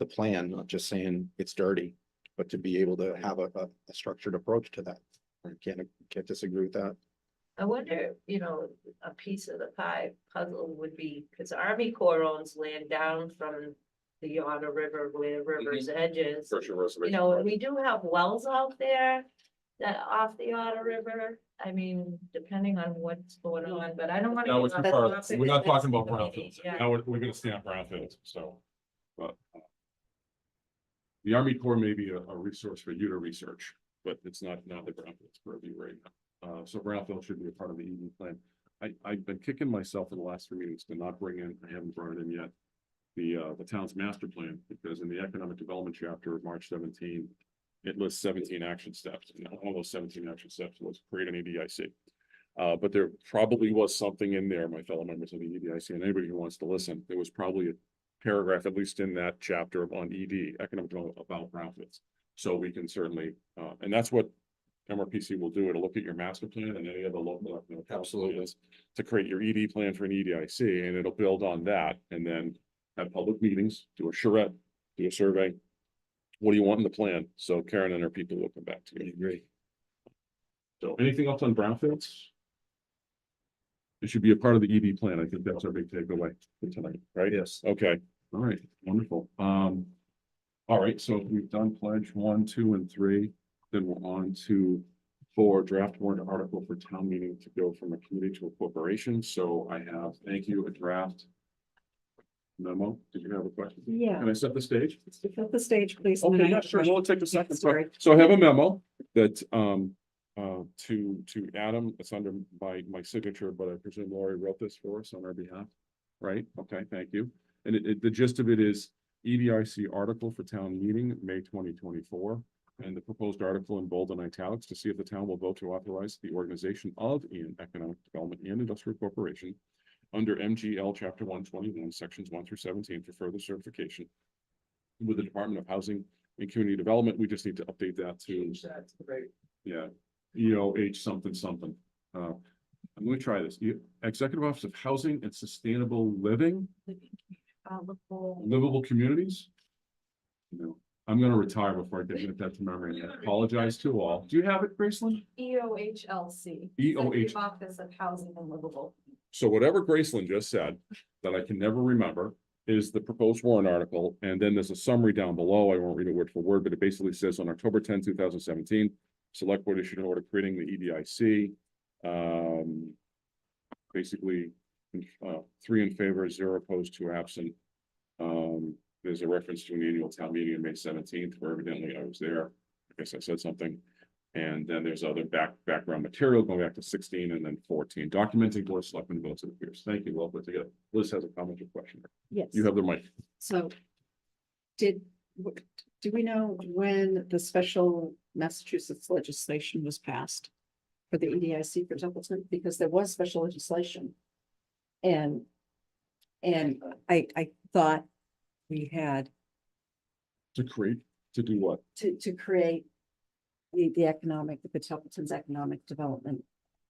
the plan, not just saying it's dirty, but to be able to have a structured approach to that. I can't disagree with that. I wonder, a piece of the pie puzzle would be, because Army Corps owns land down from the Otter River where the river's edges. Pressure reservation. We do have wells out there that off the Otter River. I mean, depending on what's going on, but I don't want to. Now, it's we're not talking about brownfields. Yeah. Now, we're gonna stay on brownfields, so. But. The Army Corps may be a resource for you to research, but it's not the brownfields purview right now. So brownfield should be a part of the EV plan. I've been kicking myself in the last 3 meetings to not bring in, I haven't brought it in yet. The town's master plan, because in the economic development chapter of March 17, it lists 17 action steps, and all those 17 action steps was create an EDIC. But there probably was something in there, my fellow members of the EDIC, and anybody who wants to listen, there was probably a paragraph, at least in that chapter on ED, economic development, about brownfields. So we can certainly, and that's what MRPC will do. It'll look at your master plan and any other local. Absolutely. To create your ED plan for an EDIC, and it'll build on that, and then have public meetings, do a charrette, do a survey. What do you want in the plan? So Karen and her people will come back to you. Agree. So anything else on brownfields? It should be a part of the ED plan. I think that's our big takeaway for tonight, right? Yes. Okay, all right, wonderful. All right, so we've done pledge 1, 2, and 3. Then we're on to 4, draft warrant article for town meeting to go from a committee to a corporation. So I have, thank you, a draft memo. Did you have a question? Yeah, Can I set the stage? set the stage, please. and then Okay, I yeah, have a sure. question. Well, it'll take a second. Sorry. So I have a memo that to Adam, it's under my signature, but I presume Lori wrote this for us on our behalf. Right? Okay, thank you. And the gist of it is EDIC article for town meeting, May 2024. And the proposed article in bold and italics to see if the town will vote to authorize the organization of an economic development and industrial corporation under MGL Chapter 121, Sections 1 through 17 for further certification with the Department of Housing and Community Development. We just need to update that to, yeah, EOH something, something. I'm going to try this. Executive Office of Housing and Sustainable Living, Livable Communities. No, I'm going to retire before I get that to memory. I apologize to all. Do you have it, Graceland? EOHLC. EOH. Office of Housing and Livable. So whatever Graceland just said, that I can never remember, is the proposed warrant article. And then there's a summary down below. I won't read it word for word, but it basically says on October 10, 2017, Select Board issued an order creating the EDIC. Basically, 3 in favor, 0 opposed, 2 absent. There's a reference to an annual town meeting on May 17th, where evidently I was there. I guess I said something. And then there's other background material going back to 16 and then 14, documenting board of selectmen votes, it appears. Thank you, well put together. Liz has a comment or question. Yes. You have the mic. So do we know when the special Massachusetts legislation was passed for the EDIC for Templeton? Because there was special legislation. And I thought we had To do what? to create the Templeton's Economic Development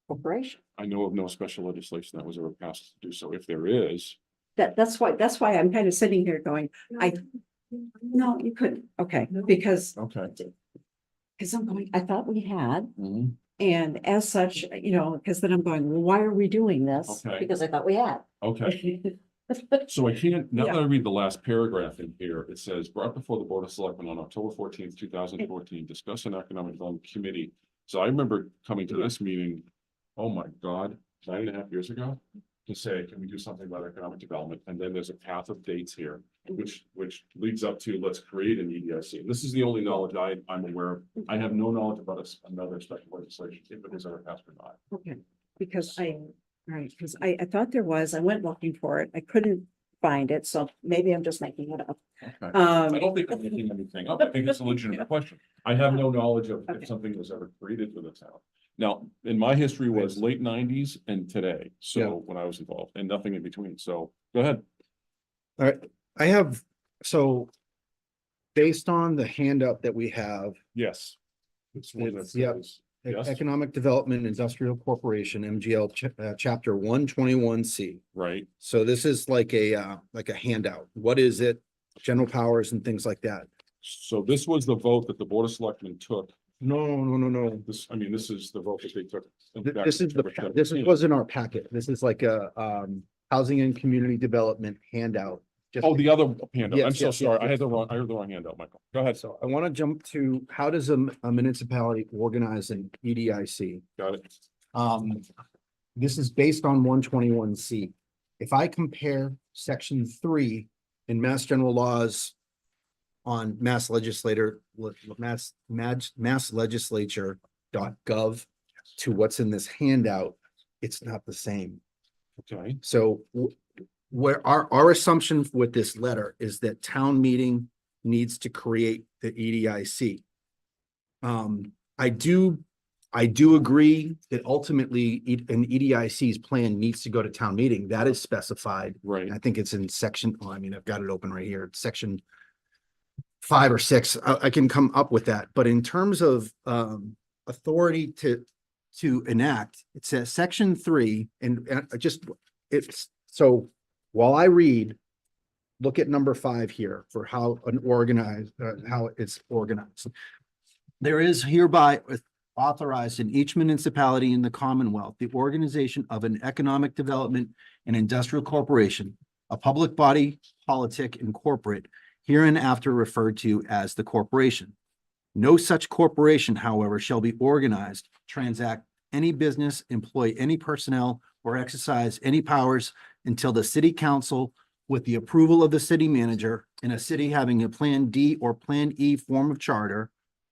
Corporation. I know of no special legislation that was ever passed to do so. If there is, That's why I'm kind of sitting here going, no, you couldn't. Okay, because okay. I'm going, I thought we had, Mhm. and as such, because then I'm going, well, why are we doing this? Okay. Because I thought we had. Okay, so I can't, now that I read the last paragraph in here, it says, brought before the Board of Selectmen on October 14th, 2014, discuss an economic development committee. So I remember coming to this meeting, oh my God, 9.5 years ago, to say, can we do something about economic development? And then there's a path of dates here. which leads up to let's create an EDIC. This is the only knowledge I'm aware of. I have no knowledge about another special legislation, if it is ever passed or not. Okay, because I thought there was, I went looking for it. I couldn't find it, so maybe I'm just making it up. Okay. I don't think I'm making anything up. I think it's a legitimate question. I have no knowledge of Okay. if something was ever created for the town. Now, in my history was late nineties and today, Yeah. so when I was involved, and nothing in between, so go ahead. All right, I have, so based on the handout that we have, Yes. It's one that It's- yep. says, yes, Economic Development Industrial Corporation, MGL, chapter 121C. right, So this is like a handout. What is it? General powers and things like that. so this was the vote that the Board of Selectmen took. No. This, I mean, this is the vote that they took. This was in our packet. This is like a, housing and community development handout. Just- Oh, the other handout. I'm Yes, so yes, sorry. yes, I heard the wrong handout, Michael. Go ahead. So I want to jump to, how does a municipality organize an EDIC? Got it. This is based on 121C. If I compare section 3 in Mass General Laws on mass legislature.gov to what's in this handout, it's not the same. Okay, So where our assumption with this letter is that town meeting needs to create the EDIC. I do agree that ultimately an EDIC's plan needs to go to town meeting. That is specified. right. I think it's in section, oh, I mean, I've got it open right here, section 5 or 6. I can come up with that. But in terms of authority to enact, it says section 3 and it's, so while I read, look at number 5 here for how how it's organized. There is hereby authorized in each municipality in the Commonwealth, the organization of an economic development and industrial corporation, a public body, politic, and corporate, hereinafter referred to as the corporation. No such corporation, however, shall be organized, transact any business, employ any personnel, or exercise any powers until the city council, with the approval of the city manager in a city having a Plan D or Plan E form of charter,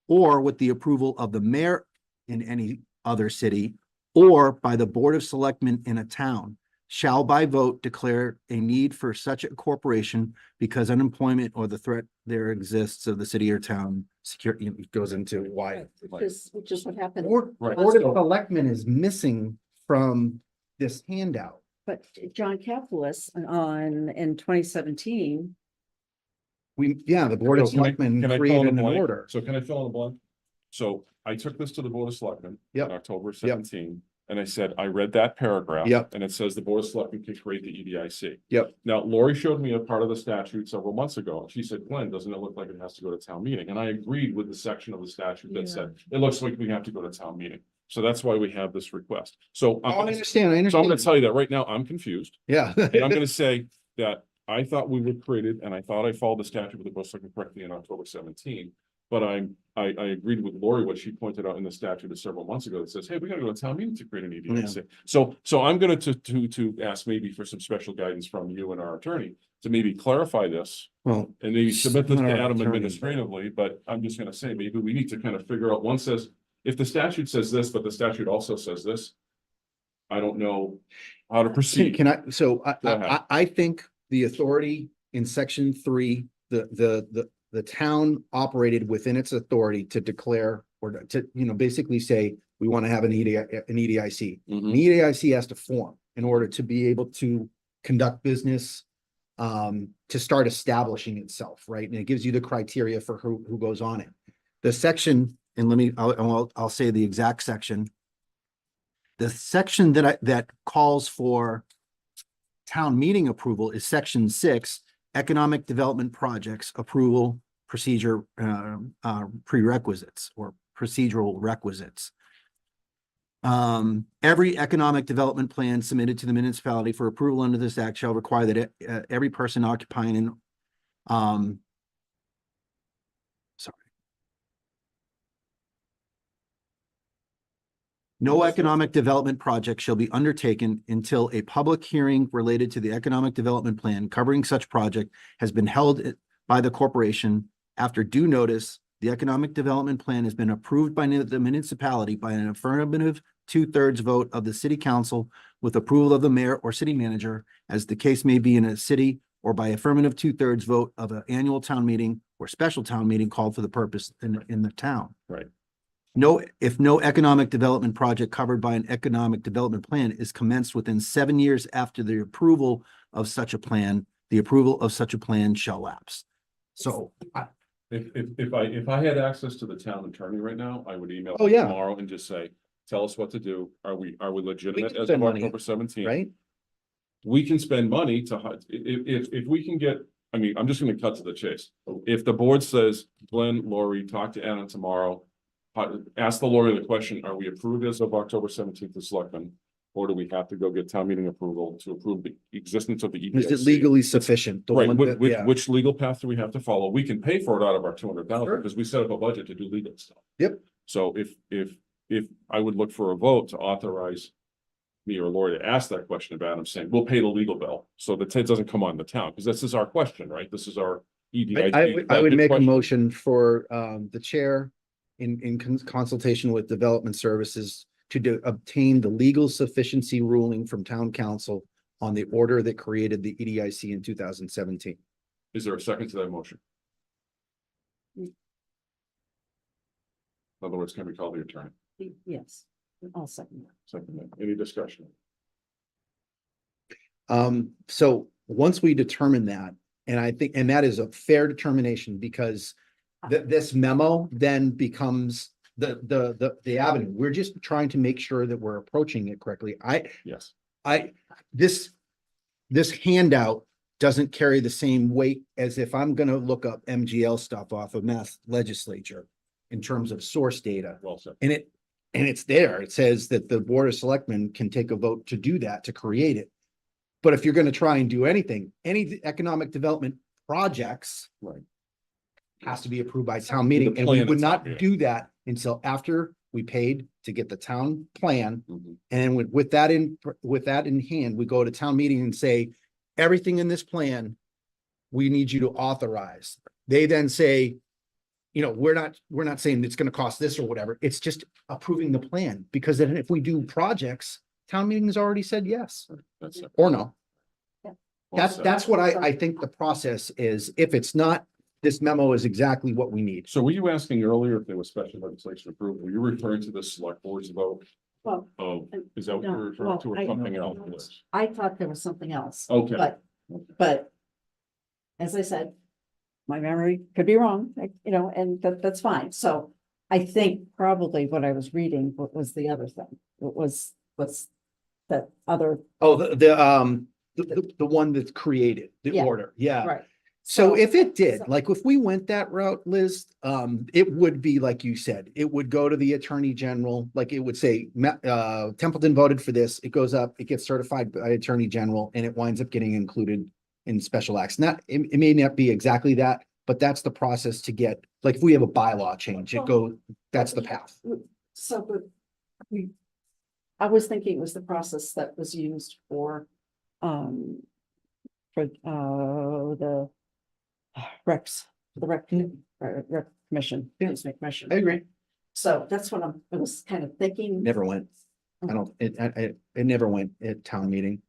or with the approval of the mayor in any other city, or by the Board of Selectmen in a town, shall by vote declare a need for such a corporation because unemployment or the threat there exists of the city or town security. It goes into why. Which is what happened. Board Right. of Selectmen is missing from this handout. But John Capoulas in 2017, The Board of So can I- Selectmen can I fill in created the an blank? order. So can I fill in the blank? So I took this to the Board of Selectmen. Yep. In October 17, and I said, I read that paragraph. Yep. And it says the Board of Selectmen can create the EDIC. Yep. Now, Lori showed me a part of the statute several months ago, and she said, Glenn, doesn't it look like it has to go to town meeting? And I agreed with the section of the statute that said, it looks like we have to go to town meeting. So that's why we have this request. So I I'm understand, gonna tell you that right now, I'm confused. Yeah. And I'm gonna say that I thought we were created, and I thought I followed the statute with the Board of Selectmen correctly in October 17. But I agreed with Lori, what she pointed out in the statute several months ago that says, hey, we gotta go to town meeting to create an EDIC. So I'm gonna to ask maybe for some special guidance from you and our attorney to maybe clarify this Well, and maybe submit this to Not our Adam attorney. administratively, but I'm just gonna say, maybe we need to kind of figure out, one says, if the statute says this, but the statute also says this, I don't know how to proceed. can I, so Go ahead. I think the authority in section 3, the town operated within its authority to declare or to, basically say, we want to have an EDIC. An Mhm. EDIC has to form in order to be able to conduct business, to start establishing itself, right? And it gives you the criteria for who goes on it. The section, and I'll say the exact section. The section that calls for town meeting approval is section 6, economic development projects approval procedure, prerequisites or procedural requisites. Every economic development plan submitted to the municipality for approval under this act shall require that every person occupying an No economic development project shall be undertaken until a public hearing related to the economic development plan covering such project has been held by the corporation after due notice. The economic development plan has been approved by the municipality by an affirmative 2/3 vote of the city council with approval of the mayor or city manager, as the case may be in a city, or by affirmative 2/3 vote of an annual town meeting or special town meeting called for the purpose in the town. Right. If no economic development project covered by an economic development plan is commenced within 7 years after the approval of such a plan, the approval of such a plan shall lapse. So, If I had access to the town attorney right now, I would email Oh, him yeah. tomorrow and just say, tell us what to do. Are we legitimate can as spend of money, October 17th? right? We can spend money to, if we can get, I mean, I'm just gonna cut to the chase. If the board says, Glenn, Lori, talk to Anna tomorrow. Ask the lawyer the question, are we approved as of October 17th as selectmen? Or do we have to go get town meeting approval to approve the existence of the EDIC? Is it legally sufficient? The Right, one that- yeah. which legal path do we have to follow? We can pay for it out of our 200,000 Sure. because we set up a budget to do legal stuff. Yep. So if I would look for a vote to authorize me or Lori to ask that question of Adam, saying, we'll pay the legal bill, so that it doesn't come on the town, because this is our question, right? This is our EDIC. I would budget make a question. motion for the chair in consultation with development services to obtain the legal sufficiency ruling from town council on the order that created the EDIC in 2017. Is there a second to that motion? In other words, can we call the attorney? Yes, I'll second that. Second, any discussion? So once we determine that, and I think, and that is a fair determination, because this memo then becomes the avenue. We're just trying to make sure that we're approaching it correctly. Yes. This handout doesn't carry the same weight as if I'm gonna look up MGL stuff off of Mass Legislature in terms of source data. Well said. And it's there. It says that the Board of Selectmen can take a vote to do that, to create it. But if you're gonna try and do anything, any economic development projects. Right. Has to be approved by town meeting, and we plan would itself, not yeah. do that until after we paid to get the town plan. Mhm. And with that in hand, we go to town meeting and say, everything in this plan, we need you to authorize. They then say, we're not saying it's gonna cost this or whatever. It's just approving the plan, because then if we do projects, town meeting has already said yes That's it. or no. Well That's, said. that's what I think the process is. If it's not, this memo is exactly what we need. So were you asking earlier if there was special legislation approved? Were you referring to the select board's vote? Well, Oh, is that what you're no, referring to, well, or something else? Liz? I thought there was something else. Okay. But as I said, my memory could be wrong, and that's fine. So I think probably what I was reading was the other thing. It was that other, Oh, the one that's created, the Yeah. order, yeah. right. So if it did, so- like if we went that route, Liz, it would be like you said, it would go to the Attorney General, like it would say, Templeton voted for this, it goes up, it gets certified by Attorney General, and it winds up getting included in special acts. It may not be exactly that, but that's the process to get, like, if we have a bylaw change, that's the path. So, but I was thinking it was the process that was used for the rec commission. Excuse me, commission. I agree. So that's what I was kind of thinking. Never went. I don't, it never went at town meeting.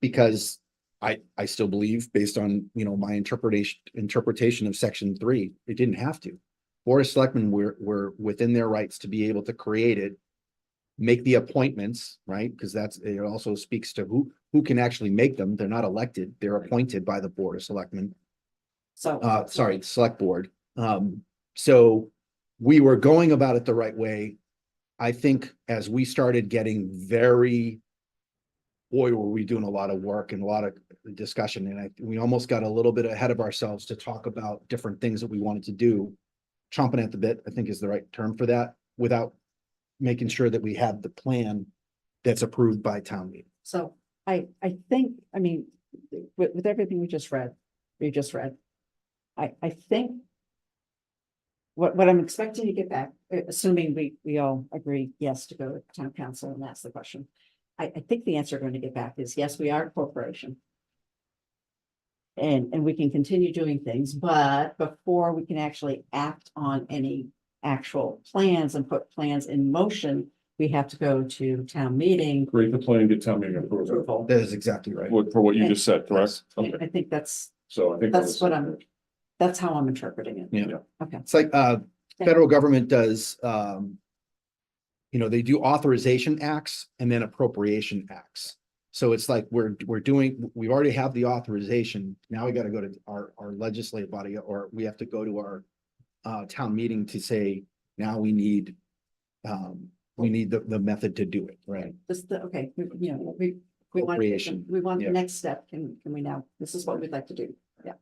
Because I still believe, based on, my interpretation of section 3, it didn't have to. Board of Selectmen were within their rights to be able to create it, make the appointments, right? Because it also speaks to who can actually make them. They're not elected, they're appointed by the Board of Selectmen. So. Select Board. So we were going about it the right way. I think as we started getting boy, were we doing a lot of work and a lot of discussion, and we almost got a little bit ahead of ourselves to talk about different things that we wanted to do. Chomping at the bit, I think, is the right term for that, without making sure that we have the plan that's approved by town meeting. So I think, I mean, with everything we just read, I think what I'm expecting to get back, assuming we all agree, yes, to go to town council and ask the question. I think the answer we're going to get back is, yes, we are a corporation. And we can continue doing things, but before we can actually act on any actual plans and put plans in motion, we have to go to town meeting. Create the plan, get town meeting approval. That is exactly right. For what you just said, correct? I Okay, think that's so I think. that's what that's how I'm interpreting it. Yeah. Okay. It's like, federal government does, they do authorization acts and then appropriation acts. So it's like we already have the authorization. Now we got to go to our legislative body, or we have to go to our town meeting to say, now we need the method to do it, right? Okay, we want, Appropriation, we want yeah. the next step. Can we now, this is what we'd like to do. Yeah.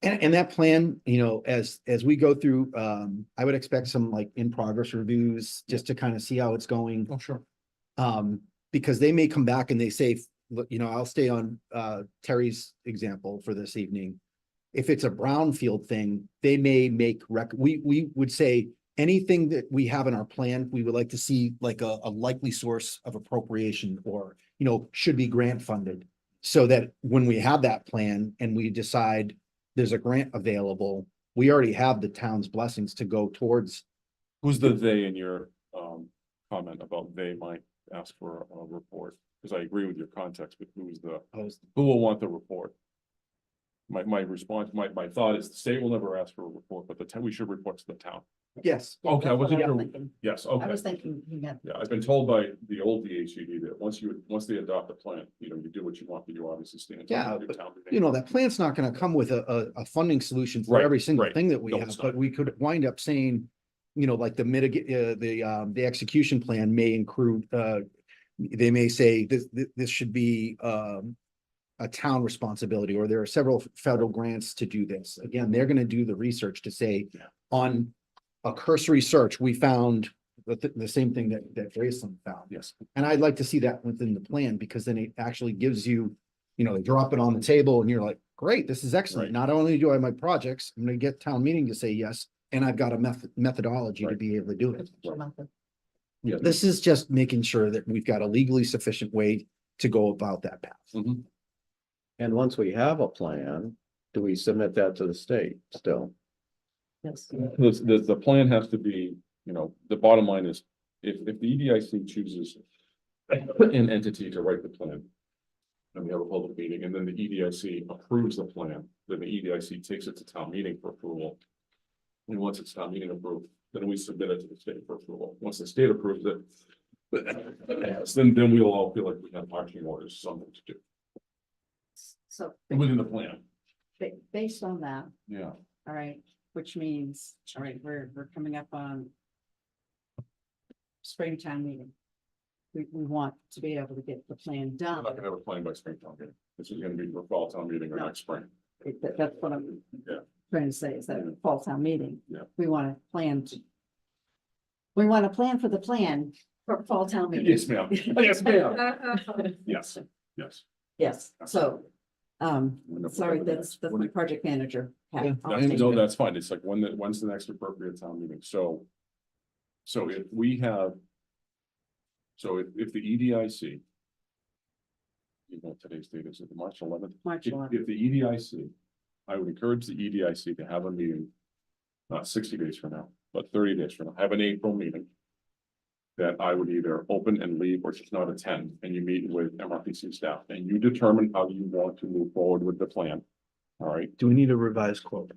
And that plan, as we go through, I would expect some like in progress reviews just to kind of see how it's going. Oh, sure. Because they may come back and they say, look, I'll stay on Terry's example for this evening. If it's a brownfield thing, they may make we would say anything that we have in our plan, we would like to see like a likely source of appropriation, or, should be grant funded. So that when we have that plan and we decide there's a grant available, we already have the town's blessings to go towards. Who's the they in your comment about they might ask for a report? Because I agree with your context, but who will want the report? My response, my thought is the state will never ask for a report, but we should report to the town. Yes. Okay, I That's what wasn't I'm sure. thinking. Yes, I okay. was thinking, Yeah, I've been told by the old DHCD that once they adopt a plan, you do what you want, but you obviously stand. Yeah, your but, town meeting. that plan's not gonna come with a funding solution for Right, every single right. thing that we No, have, it's but not. we could wind up saying, like the execution plan may include, they may say this should be, a town responsibility, or there are several federal grants to do this. Again, they're gonna do the research to say, Yeah. on a cursory search, we found the same thing that Graceland found. Yes, And I'd like to see that within the plan, because then it actually gives you, they drop it on the table and you're like, great, this is excellent. Right. Not only do I have my projects, I'm gonna get town meeting to say yes, and I've got a methodology to Right. be able to do it. yeah. This is just making sure that we've got a legally sufficient way to go about that path. Mhm. And once we have a plan, do we submit that to the state still? Yes. The plan has to be, the bottom line is, if the EDIC chooses an entity to write the plan, and we have a public meeting, and then the EDIC approves the plan, then the EDIC takes it to town meeting for approval. And once it's town meeting approved, then we submit it to the state for approval. Once the state approves it, then we'll all feel like we have marching orders, something to do So within the plan. based on that, Yeah. all right, which means, all right, we're coming up on springtime meeting. We want to be able to get the plan We're done. not gonna have a plan by springtime meeting. This is gonna be for fall town meeting or No. next spring. That's what I'm Yeah. trying to say, is that in fall town meeting. Yeah. We want to plan for the plan for fall town meeting. Yes, ma'am. Yes, ma'am. Yes, yes. Yes, so, sorry, that's my project manager. hat. Yeah, I'll take No, it. that's fine. It's like when's the next appropriate town meeting? So if we have. So if the EDIC. Today's date is March 11th. March If 11th. the EDIC, I would encourage the EDIC to have a meeting. Not 60 days from now, but 30 days from now, have an April meeting. That I would either open and leave or just not attend, and you meet with MRPC staff and you determine how you want to move forward with the plan. All right, Do we need a revised quote?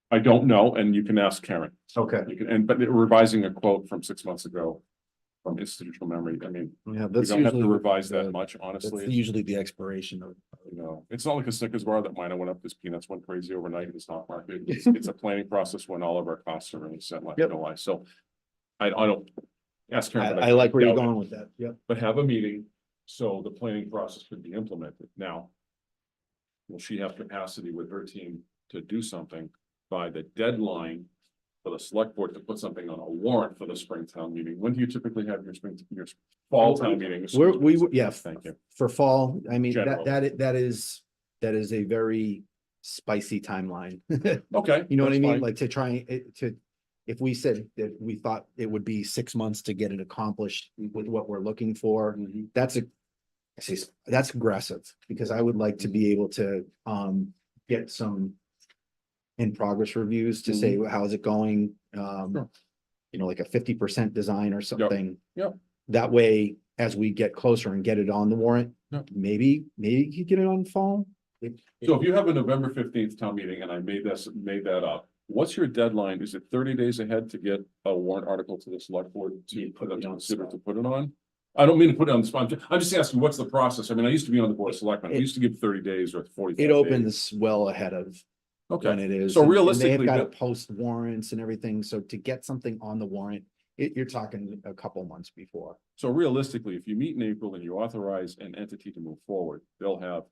I don't know, and you can ask Karen. Okay. You can, but revising a quote from 6 months ago. From institutional memory, I mean, Yeah, we that's don't have to usually, revise that the- much, that's honestly. usually the expiration of. It's not like a Snickers bar that mine went up, this peanuts went crazy overnight in the stock market. It's a planning process when all of our costs are really set like Yep. July, so. I don't. Ask Karen. but I like where you're doubt it. going with that. Yep. But have a meeting, so the planning process could be implemented now. Will she have capacity with her team to do something by the deadline? For the select board to put something on a warrant for the Springtown meeting? When do you typically have your fall town meeting? Yeah, Thank you. for fall, I mean, General. that is a very spicy timeline. Okay. You know what I that's mean? fine. Like to try it to, if we said that we thought it would be 6 months to get it accomplished with what we're looking for, Mhm. that's aggressive, because I would like to be able to get some in progress reviews to say, how's it going? Sure. You know, like a 50% design or something. Yep. That way, as we get closer and get it on the warrant, Yep. maybe you could get it on fall. So if you have a November 15th town meeting, and I made that up, what's your deadline? Is it 30 days ahead to get a warrant article to the select board to put them to consider to put it on? I don't mean to put it on the spot. I'm just asking, what's the process? I mean, I used to be on the board of selectmen. We used to give 30 days or 45 It days. opens well ahead of when Okay, it is. So and realistically, they've got to that- post warrants and everything. So to get something on the warrant, you're talking a couple months before. so realistically, if you meet in April and you authorize an entity to move forward, they'll have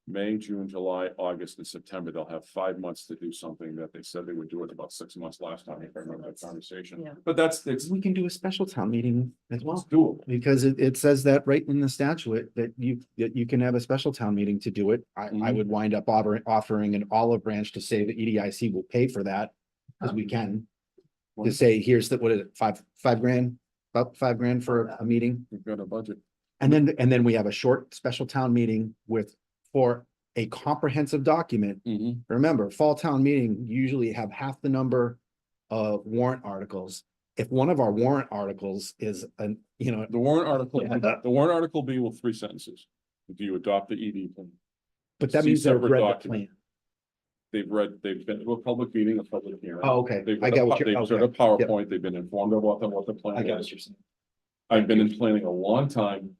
May, June, July, August, and September. They'll have 5 months to do something that they said they would do it about 6 months last time, if I remember that conversation. Yeah. But it's We can do a special town meeting as well. doable. Because it says that right in the statute that you can have a special town meeting to do it. I Mhm. would wind up offering an olive branch to say that EDIC will pay for that. Because we can. To say, here's what is it, five grand, about $5,000 for a meeting. We've got a budget. And then we have a short special town meeting for a comprehensive document. Mhm. Remember, fall town meeting usually have half the number of warrant articles. If one of our warrant articles is The warrant article be with 3 sentences. Do you adopt the ED plan? but that See means they've separate read the document. plan. They've been to a public meeting, a public hearing. Oh, okay. They've I read get what you're, They've heard a okay. PowerPoint, they've been informed about what the plan I get what is. you're saying. I've been in planning a long time.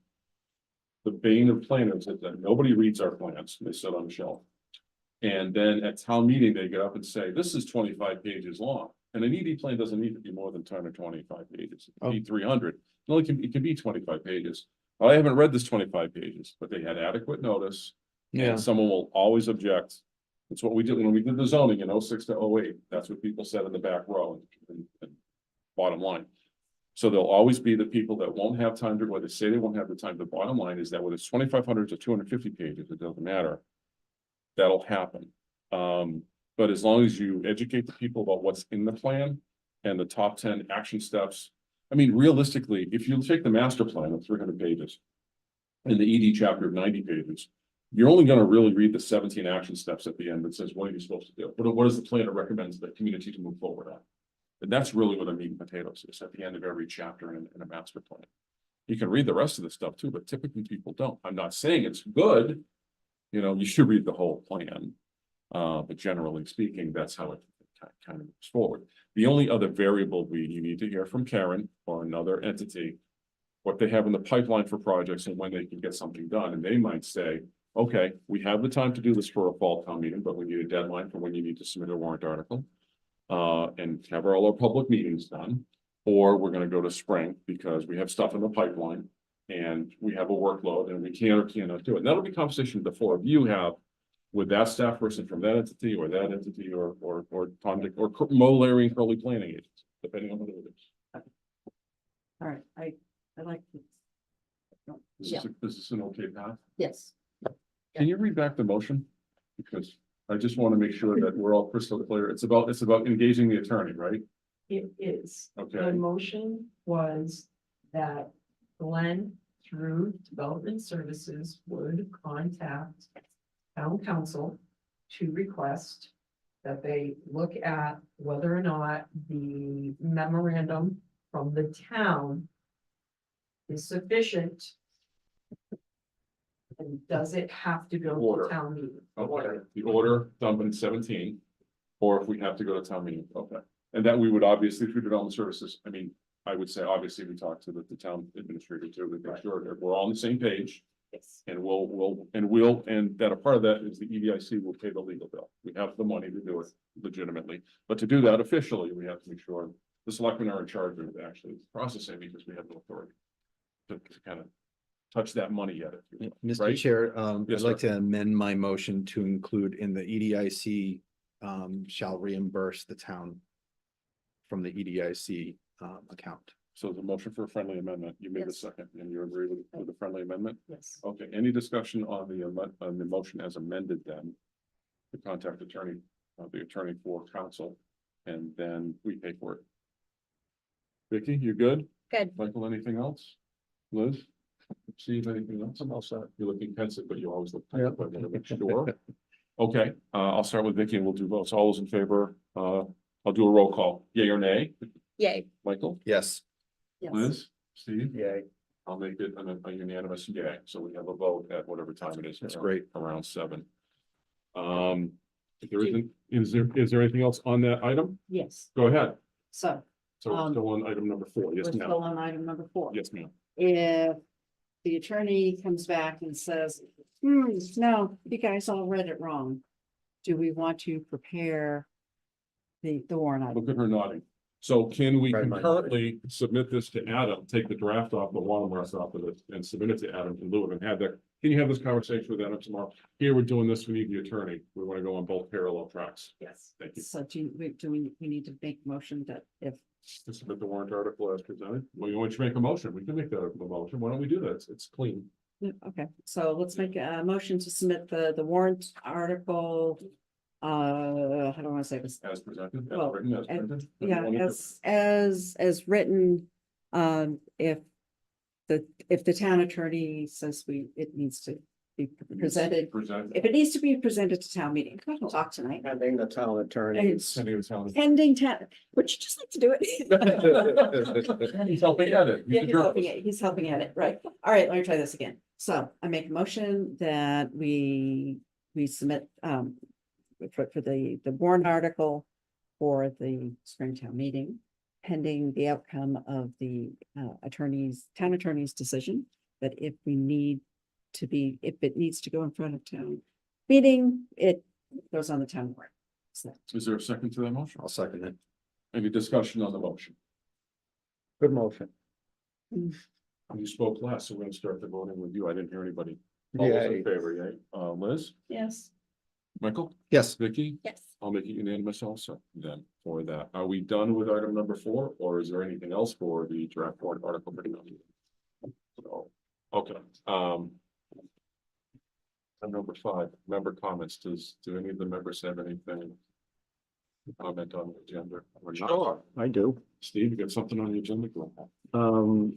The bane of planners is that nobody reads our plans, they sit on the shelf. And then at town meeting, they get up and say, this is 25 pages long, and an ED plan doesn't need to be more than 10 or 25 pages, it can be 300. It can be 25 pages. Well, I haven't read this 25 pages, but they had adequate notice. Yeah, And someone will always object. That's what we did when we did the zoning in 06 to 08. That's what people said in the back row and bottom line. So there'll always be the people that won't have time to, whether they say they won't have the time. The bottom line is that whether it's 2,500 to 250 pages, it doesn't matter. That'll happen. But as long as you educate the people about what's in the plan and the top 10 action steps. I mean, realistically, if you take the master plan of 300 pages and the ED chapter of 90 pages, you're only going to really read the 17 action steps at the end that says, what are you supposed to do? What is the plan that recommends the community to move forward on? And that's really what the meat and potatoes is at the end of every chapter in a master plan. You can read the rest of the stuff too, but typically people don't. I'm not saying it's good. You should read the whole plan. But generally speaking, that's how it kind of moves forward. The only other variable you need to hear from Karen or another entity, what they have in the pipeline for projects and when they can get something done. And they might say, okay, we have the time to do this for a fall town meeting, but we need a deadline for when you need to submit a warrant article. And have all our public meetings done, or we're gonna go to spring because we have stuff in the pipeline. And we have a workload and we can or cannot do it. And that'll be conversation the four of you have with that staff person from that entity or Tom, Dick, or Mo, Larry, and Curly planning agents, depending on what it is. All right, I like this. Is this an okay path? Yes. Can you read back the motion? Because I just want to make sure that we're all crystal clear. It's about engaging the attorney, right? It is. The Okay, motion was that Glenn, through Development Services, would contact town council to request that they look at whether or not the memorandum from the town is sufficient. And does it have to go Order. to town meeting? okay. The order dump in 17, or if we have to go to town meeting, okay. And that we would obviously, through Development Services, I mean, I would say, obviously, we talk to the town administrator too, to make sure that we're all on the same page. Yes. And and that a part of that is the EDIC will pay the legal bill. We have the money to do it legitimately, but to do that officially, we have to make sure the selectmen are in charge of actually processing because we have no authority to kind of touch that money yet. if you will. Mr. Right? Chair, I'd Yes, like to amend my motion to include in the EDIC shall reimburse the town from the EDIC account. So the motion for a friendly amendment, you made a Yes. second, and you agree with the friendly amendment? Yes. Okay, any discussion on the motion as amended then? the contact attorney, the attorney for counsel, and then we pay for it. Vicky, you good? Good. Michael, anything else? Liz? Steve, anything else? I'm all set. You're looking pensive, but you always look pensive, but I want to make sure. Okay, I'll start with Vicky and we'll do votes. All those in favor, I'll do a roll call. Yay or nay? Yay. Michael? Yes. Liz? Steve? Yay. I'll make it a unanimous yay, so we have a vote at whatever time it is. That's great. Around 7. If there isn't, is there anything else on that item? Yes, Go ahead. so So we're Um, still on item number 4. we're Yes, still ma'am. on item number 4. Yes, ma'am. If the attorney comes back and says, no, you guys all read it wrong. Do we want to prepare the warrant item? Look at her nodding. So can we Right, right. concurrently submit this to Adam, take the draft off, the one rest off of it, and submit it to Adam in lieu of, and have that, can you have this conversation with Adam tomorrow? Here, we're doing this, we need the attorney, we want to go on both parallel tracks. Yes. Thank you. So we need to make motion that if, To submit the warrant article as presented. Well, you want to make a motion? We can make that a motion. Why don't we do that? It's clean. yeah, okay, so let's make a motion to submit the warrant article. How do I want to say this? As presented, as Well, written, as and- printed. Yeah, Everyone as written, if the town attorney says it needs to be presented, Present. if it needs to be presented to town meeting, come on, talk tonight. Pending the town attorney. It's Sending it to town. pending town, would you just like to do it? He's helping at it. Yeah, He's a he's helping at it, right? All right, let me try this again. So I make a motion that we submit, for the warrant article for the Springtown meeting, pending the outcome of the town attorney's decision, that if it needs to go in front of town meeting, it goes on the town warrant. So Is there a second to that motion? I'll second it. Any discussion on the motion? Good motion. You spoke last, so we're gonna start the voting with you. I didn't hear anybody. All those Yay. in favor, yay? Liz? yes. Michael? Yes. Vicky? Yes. I'll make it unanimous also then for that. Are we done with item number 4 or is there anything else for the draft warrant article? So, okay, item number 5, member comments. Do any of the members have anything to comment on the agenda? or not? Sure, I do. Steve, you got something on the agenda? Go ahead.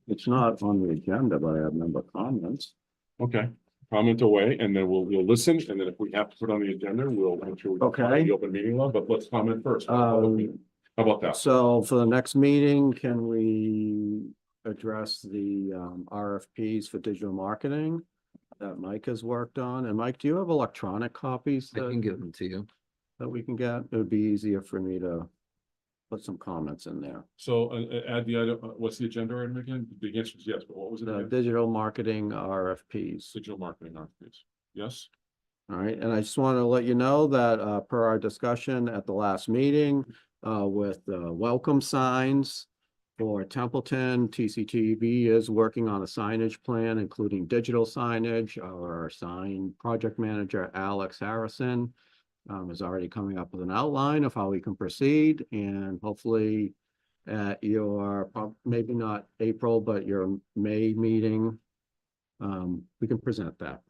It's not on the agenda, but I have member comments. Okay, comment away and then we'll listen. And then if we have to put on the agenda, we'll make sure we can follow Okay. the open meeting law, but let's comment first. How about that? So for the next meeting, can we address the RFPs for digital marketing that Mike has worked on? And Mike, do you have electronic copies I can that, give them to you. that we can get? It would be easier for me to put some comments in there. So add the item, what's the agenda item again? The answer is yes, but what was it? The again? digital marketing RFPs. Digital marketing RFPs. Yes? All right, and I just want to let you know that per our discussion at the last meeting with welcome signs for Templeton, TCTV is working on a signage plan, including digital signage. Our sign project manager, Alex Harrison, is already coming up with an outline of how we can proceed, and hopefully at your, maybe not April, but your May meeting, we can present that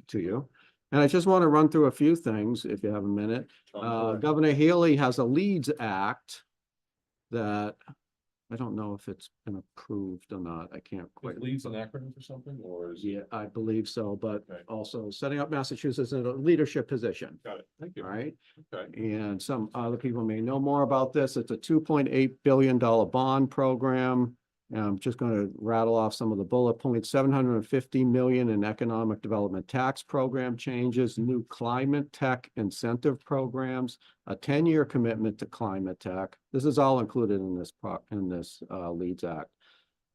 to you. And I just want to run through a few things, if you have a minute. Governor Healy has a LEADS Act that I don't know if it's been approved or not. I can't quite. Leads an acronym for something or is? Yeah, I believe so, but Okay. also setting up Massachusetts in a leadership position. Got it. Thank you. All right. Okay. And some other people may know more about this. It's a $2.8 billion bond program. And I'm just going to rattle off some of the bullet points. $750 million in economic development tax program changes, new climate tech incentive programs, a 10-year commitment to climate tech. This is all included in this LEADS Act.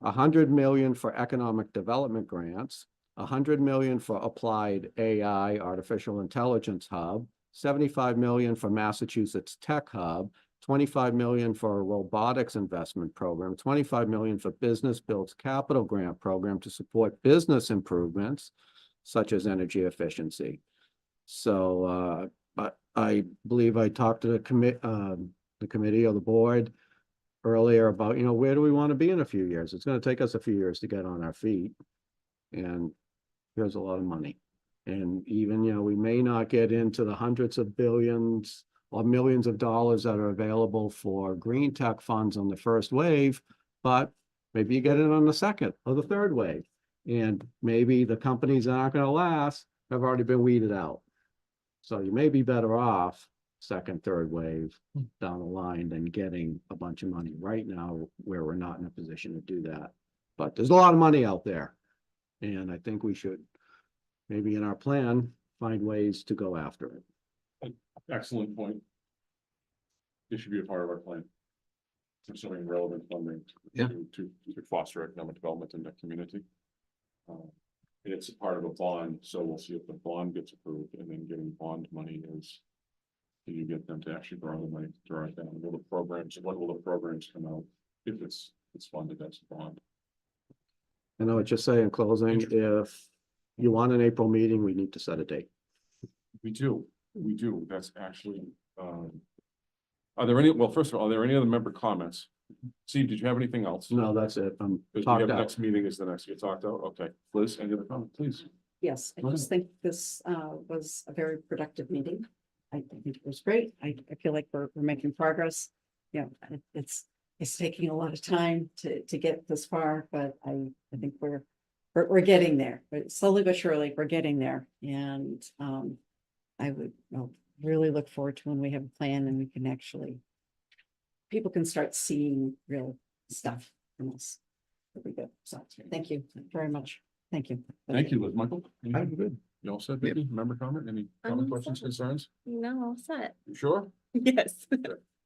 $100 million for economic development grants, $100 million for applied AI, artificial intelligence hub, $75 million for Massachusetts Tech Hub, $25 million for a robotics investment program, $25 million for Business Builds Capital Grant Program to support business improvements such as energy efficiency. So I believe I talked to the committee or the board earlier about, where do we want to be in a few years? It's going to take us a few years to get on our feet. And here's a lot of money. And even, we may not get into the hundreds of billions or millions of dollars that are available for green tech funds on the first wave, but maybe you get it on the second or the third wave. And maybe the companies that aren't gonna last have already been weeded out. So you may be better off second, third wave down the line than getting a bunch of money right now where we're not in a position to do that. But there's a lot of money out there. And I think we should, maybe in our plan, find ways to go after it. Excellent point. It should be a part of our plan. Pursuing relevant funding. Yeah. To foster economic development in the community. It's a part of a bond, so we'll see if the bond gets approved, and then getting bond money is. Can you get them to actually borrow the money, draw it down? Will the programs, when will the programs come out? If it's funded as a bond. And I would just say in closing, if you want an April meeting, we need to set a date. We do. That's actually, are there any, well, first of all, are there any other member comments? Steve, did you have anything else? No, that's it. I'm Because we talked have out. next meeting is the next, you talked out, okay. Liz, any other comment, please? Yes, I Go just think this was a very productive meeting. I think it was great. I feel like we're making progress. It's taking a lot of time to get this far, but I think we're getting there. But slowly but surely, we're getting there. And I would really look forward to when we have a plan and we can actually, people can start seeing real stuff from us. That'd be good. So thank you very much. Thank you. Thank you, Liz. Michael? I'm good. You all said, Vicky? Member comment? Any comment, I'm questions, set. concerns? No, all set. You sure? Yes.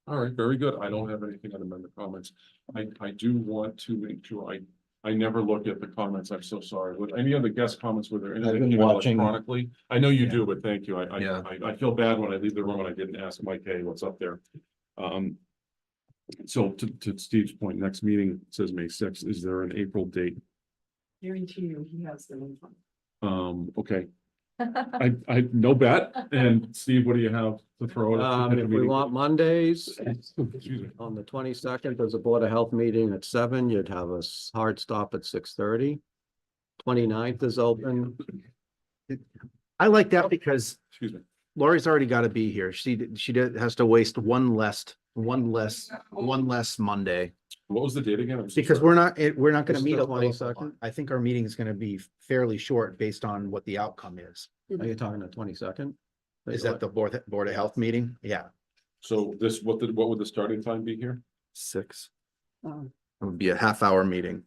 All right, very good. I don't have anything on the member comments. I do want to make sure I never look at the comments. I'm so sorry. With any other guest comments, were there I've anything been came watching. electronically? I know you Yeah. do, but thank you. Yeah. I feel bad when I leave the room and I didn't ask Mike, hey, what's up there? So to Steve's point, next meeting says May 6th. Is there an April date? Guarantee you, he has the info. Okay. I no bet. And Steve, what do you have to throw at the If we meeting? want Mondays, Excuse me. on the 22nd, there's a Board of Health meeting at 7. You'd have a hard stop at 6:30. 29th is open. I like that because Excuse me. Lori's already got to be here. Has to waste one less Monday. What was the date again? I'm so Because sorry. we're not This gonna is meet. the a lot. 22nd? I think our meeting is gonna be fairly short based on what the outcome is. Are you talking the 22nd? Is that the Board of Health meeting? Yeah. So what would the starting time be here? 6. Um, It would be a half-hour meeting.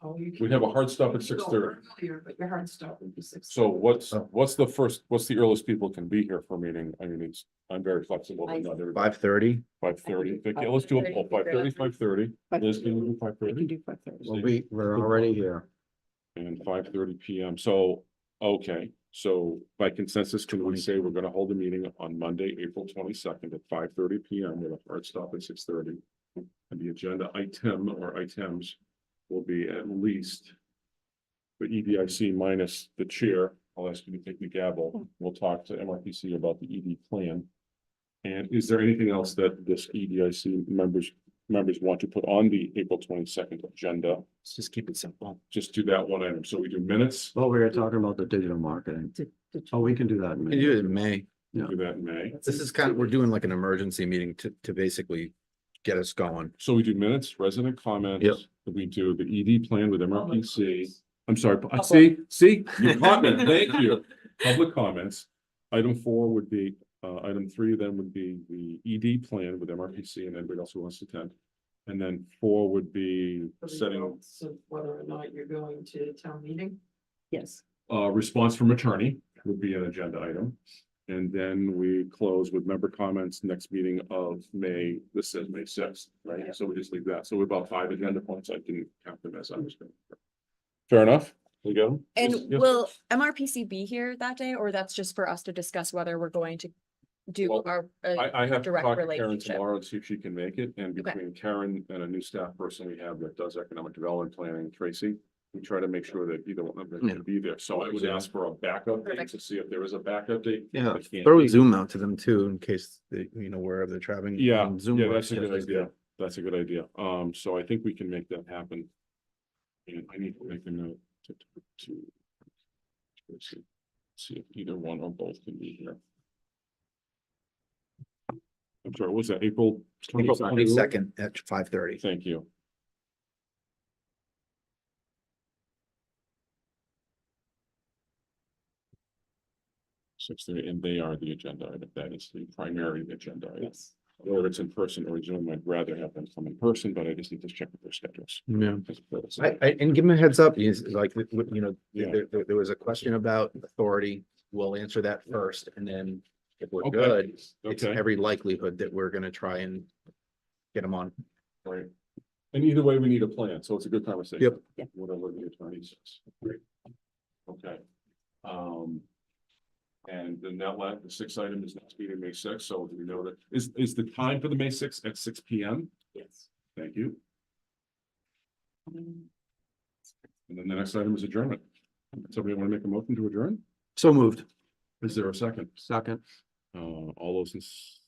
Oh, you We'd have a hard stop at 6:30. Earlier, but your hard stop would be 6. So what's the earliest people can be here for a meeting? I mean, I'm very flexible, but not everybody. 5:30. 5:30. Vicky, let's do it. 5:30, 5:30. Liz, can you do I can 5:30? do 5:30. Well, we're already here. And 5:30 PM. So, okay, so by consensus, can we say we're gonna hold a meeting on Monday, April 22nd at 5:30 PM with a hard stop at 6:30? And the agenda item or items will be at least the EDIC minus the chair. I'll ask you to take the gavel. We'll talk to MRPC about the ED plan. And is there anything else that this EDIC members want to put on the April 22nd agenda? Let's just keep it simple. Just do that one item. So we do minutes, Oh, we were talking about the digital marketing. Oh, we can do that in We can do May. it in May. Yeah. do that in May. This is we're doing like an emergency meeting to basically get us going. So we do minutes, resident comments. Yep. We do the ED plan with MRPC. I'm sorry, see, you caught me. Thank you. Public comments. Item 4 would be, item 3 then would be the ED plan with MRPC and anybody else who wants to attend. And then 4 would be setting So whether or not you're going to town meeting. Yes. response from attorney would be an agenda item. And then we close with member comments next meeting of May, this says May 6th, right? So we just leave that. So we're about 5 agenda points. I didn't count them as I was going. Fair enough? We go? And Yes, yes. will MRPC be here that day, or that's just for us to discuss whether we're going to do Well, our? I have to direct talk to Karen relationship. tomorrow and see if she can make it, and Okay. between Karen and a new staff person we have that does economic development planning, Tracy. We try to make sure that either one of them Yeah. can be there, so I would ask for a backup date Perfect. to see if there is a backup date. Yeah, If can't throw a be- Zoom out to them too, in case they, wherever they're traveling. Yeah, Zoom yeah, works that's a good just as idea, that's a good idea, so I think we can make that happen. And I need to make a note to. See if either one or both can be here. I'm sorry, what was that, April? April 22nd? 22nd at 5:30. Thank you. Six, and they are the agenda item. That is the primary agenda item. Yes. Whether it's in person or Zoom, I'd rather have them come in person, but I just need to check with their schedules. Yeah. That's- And give them a heads up, is like, you know, Yeah. there was a question about authority. We'll answer that first, and then if we're Okay. good, it's Okay, every likelihood that we're gonna try and get them on. right. And either way, we need a plan, so it's a good conversation. Yep. Yeah. Whatever the attorney says. Great. Okay. And then the sixth item is next meeting, May sixth, so do we know that, is the time for the May sixth at 6 p.m.? Yes. Thank you. And then the next item is adjournment. Somebody want to make a motion to adjourn? So moved. Is there a second? Second. All those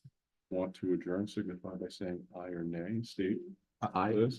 want to adjourn signify by saying aye or nay. Steve? Aye. Liz?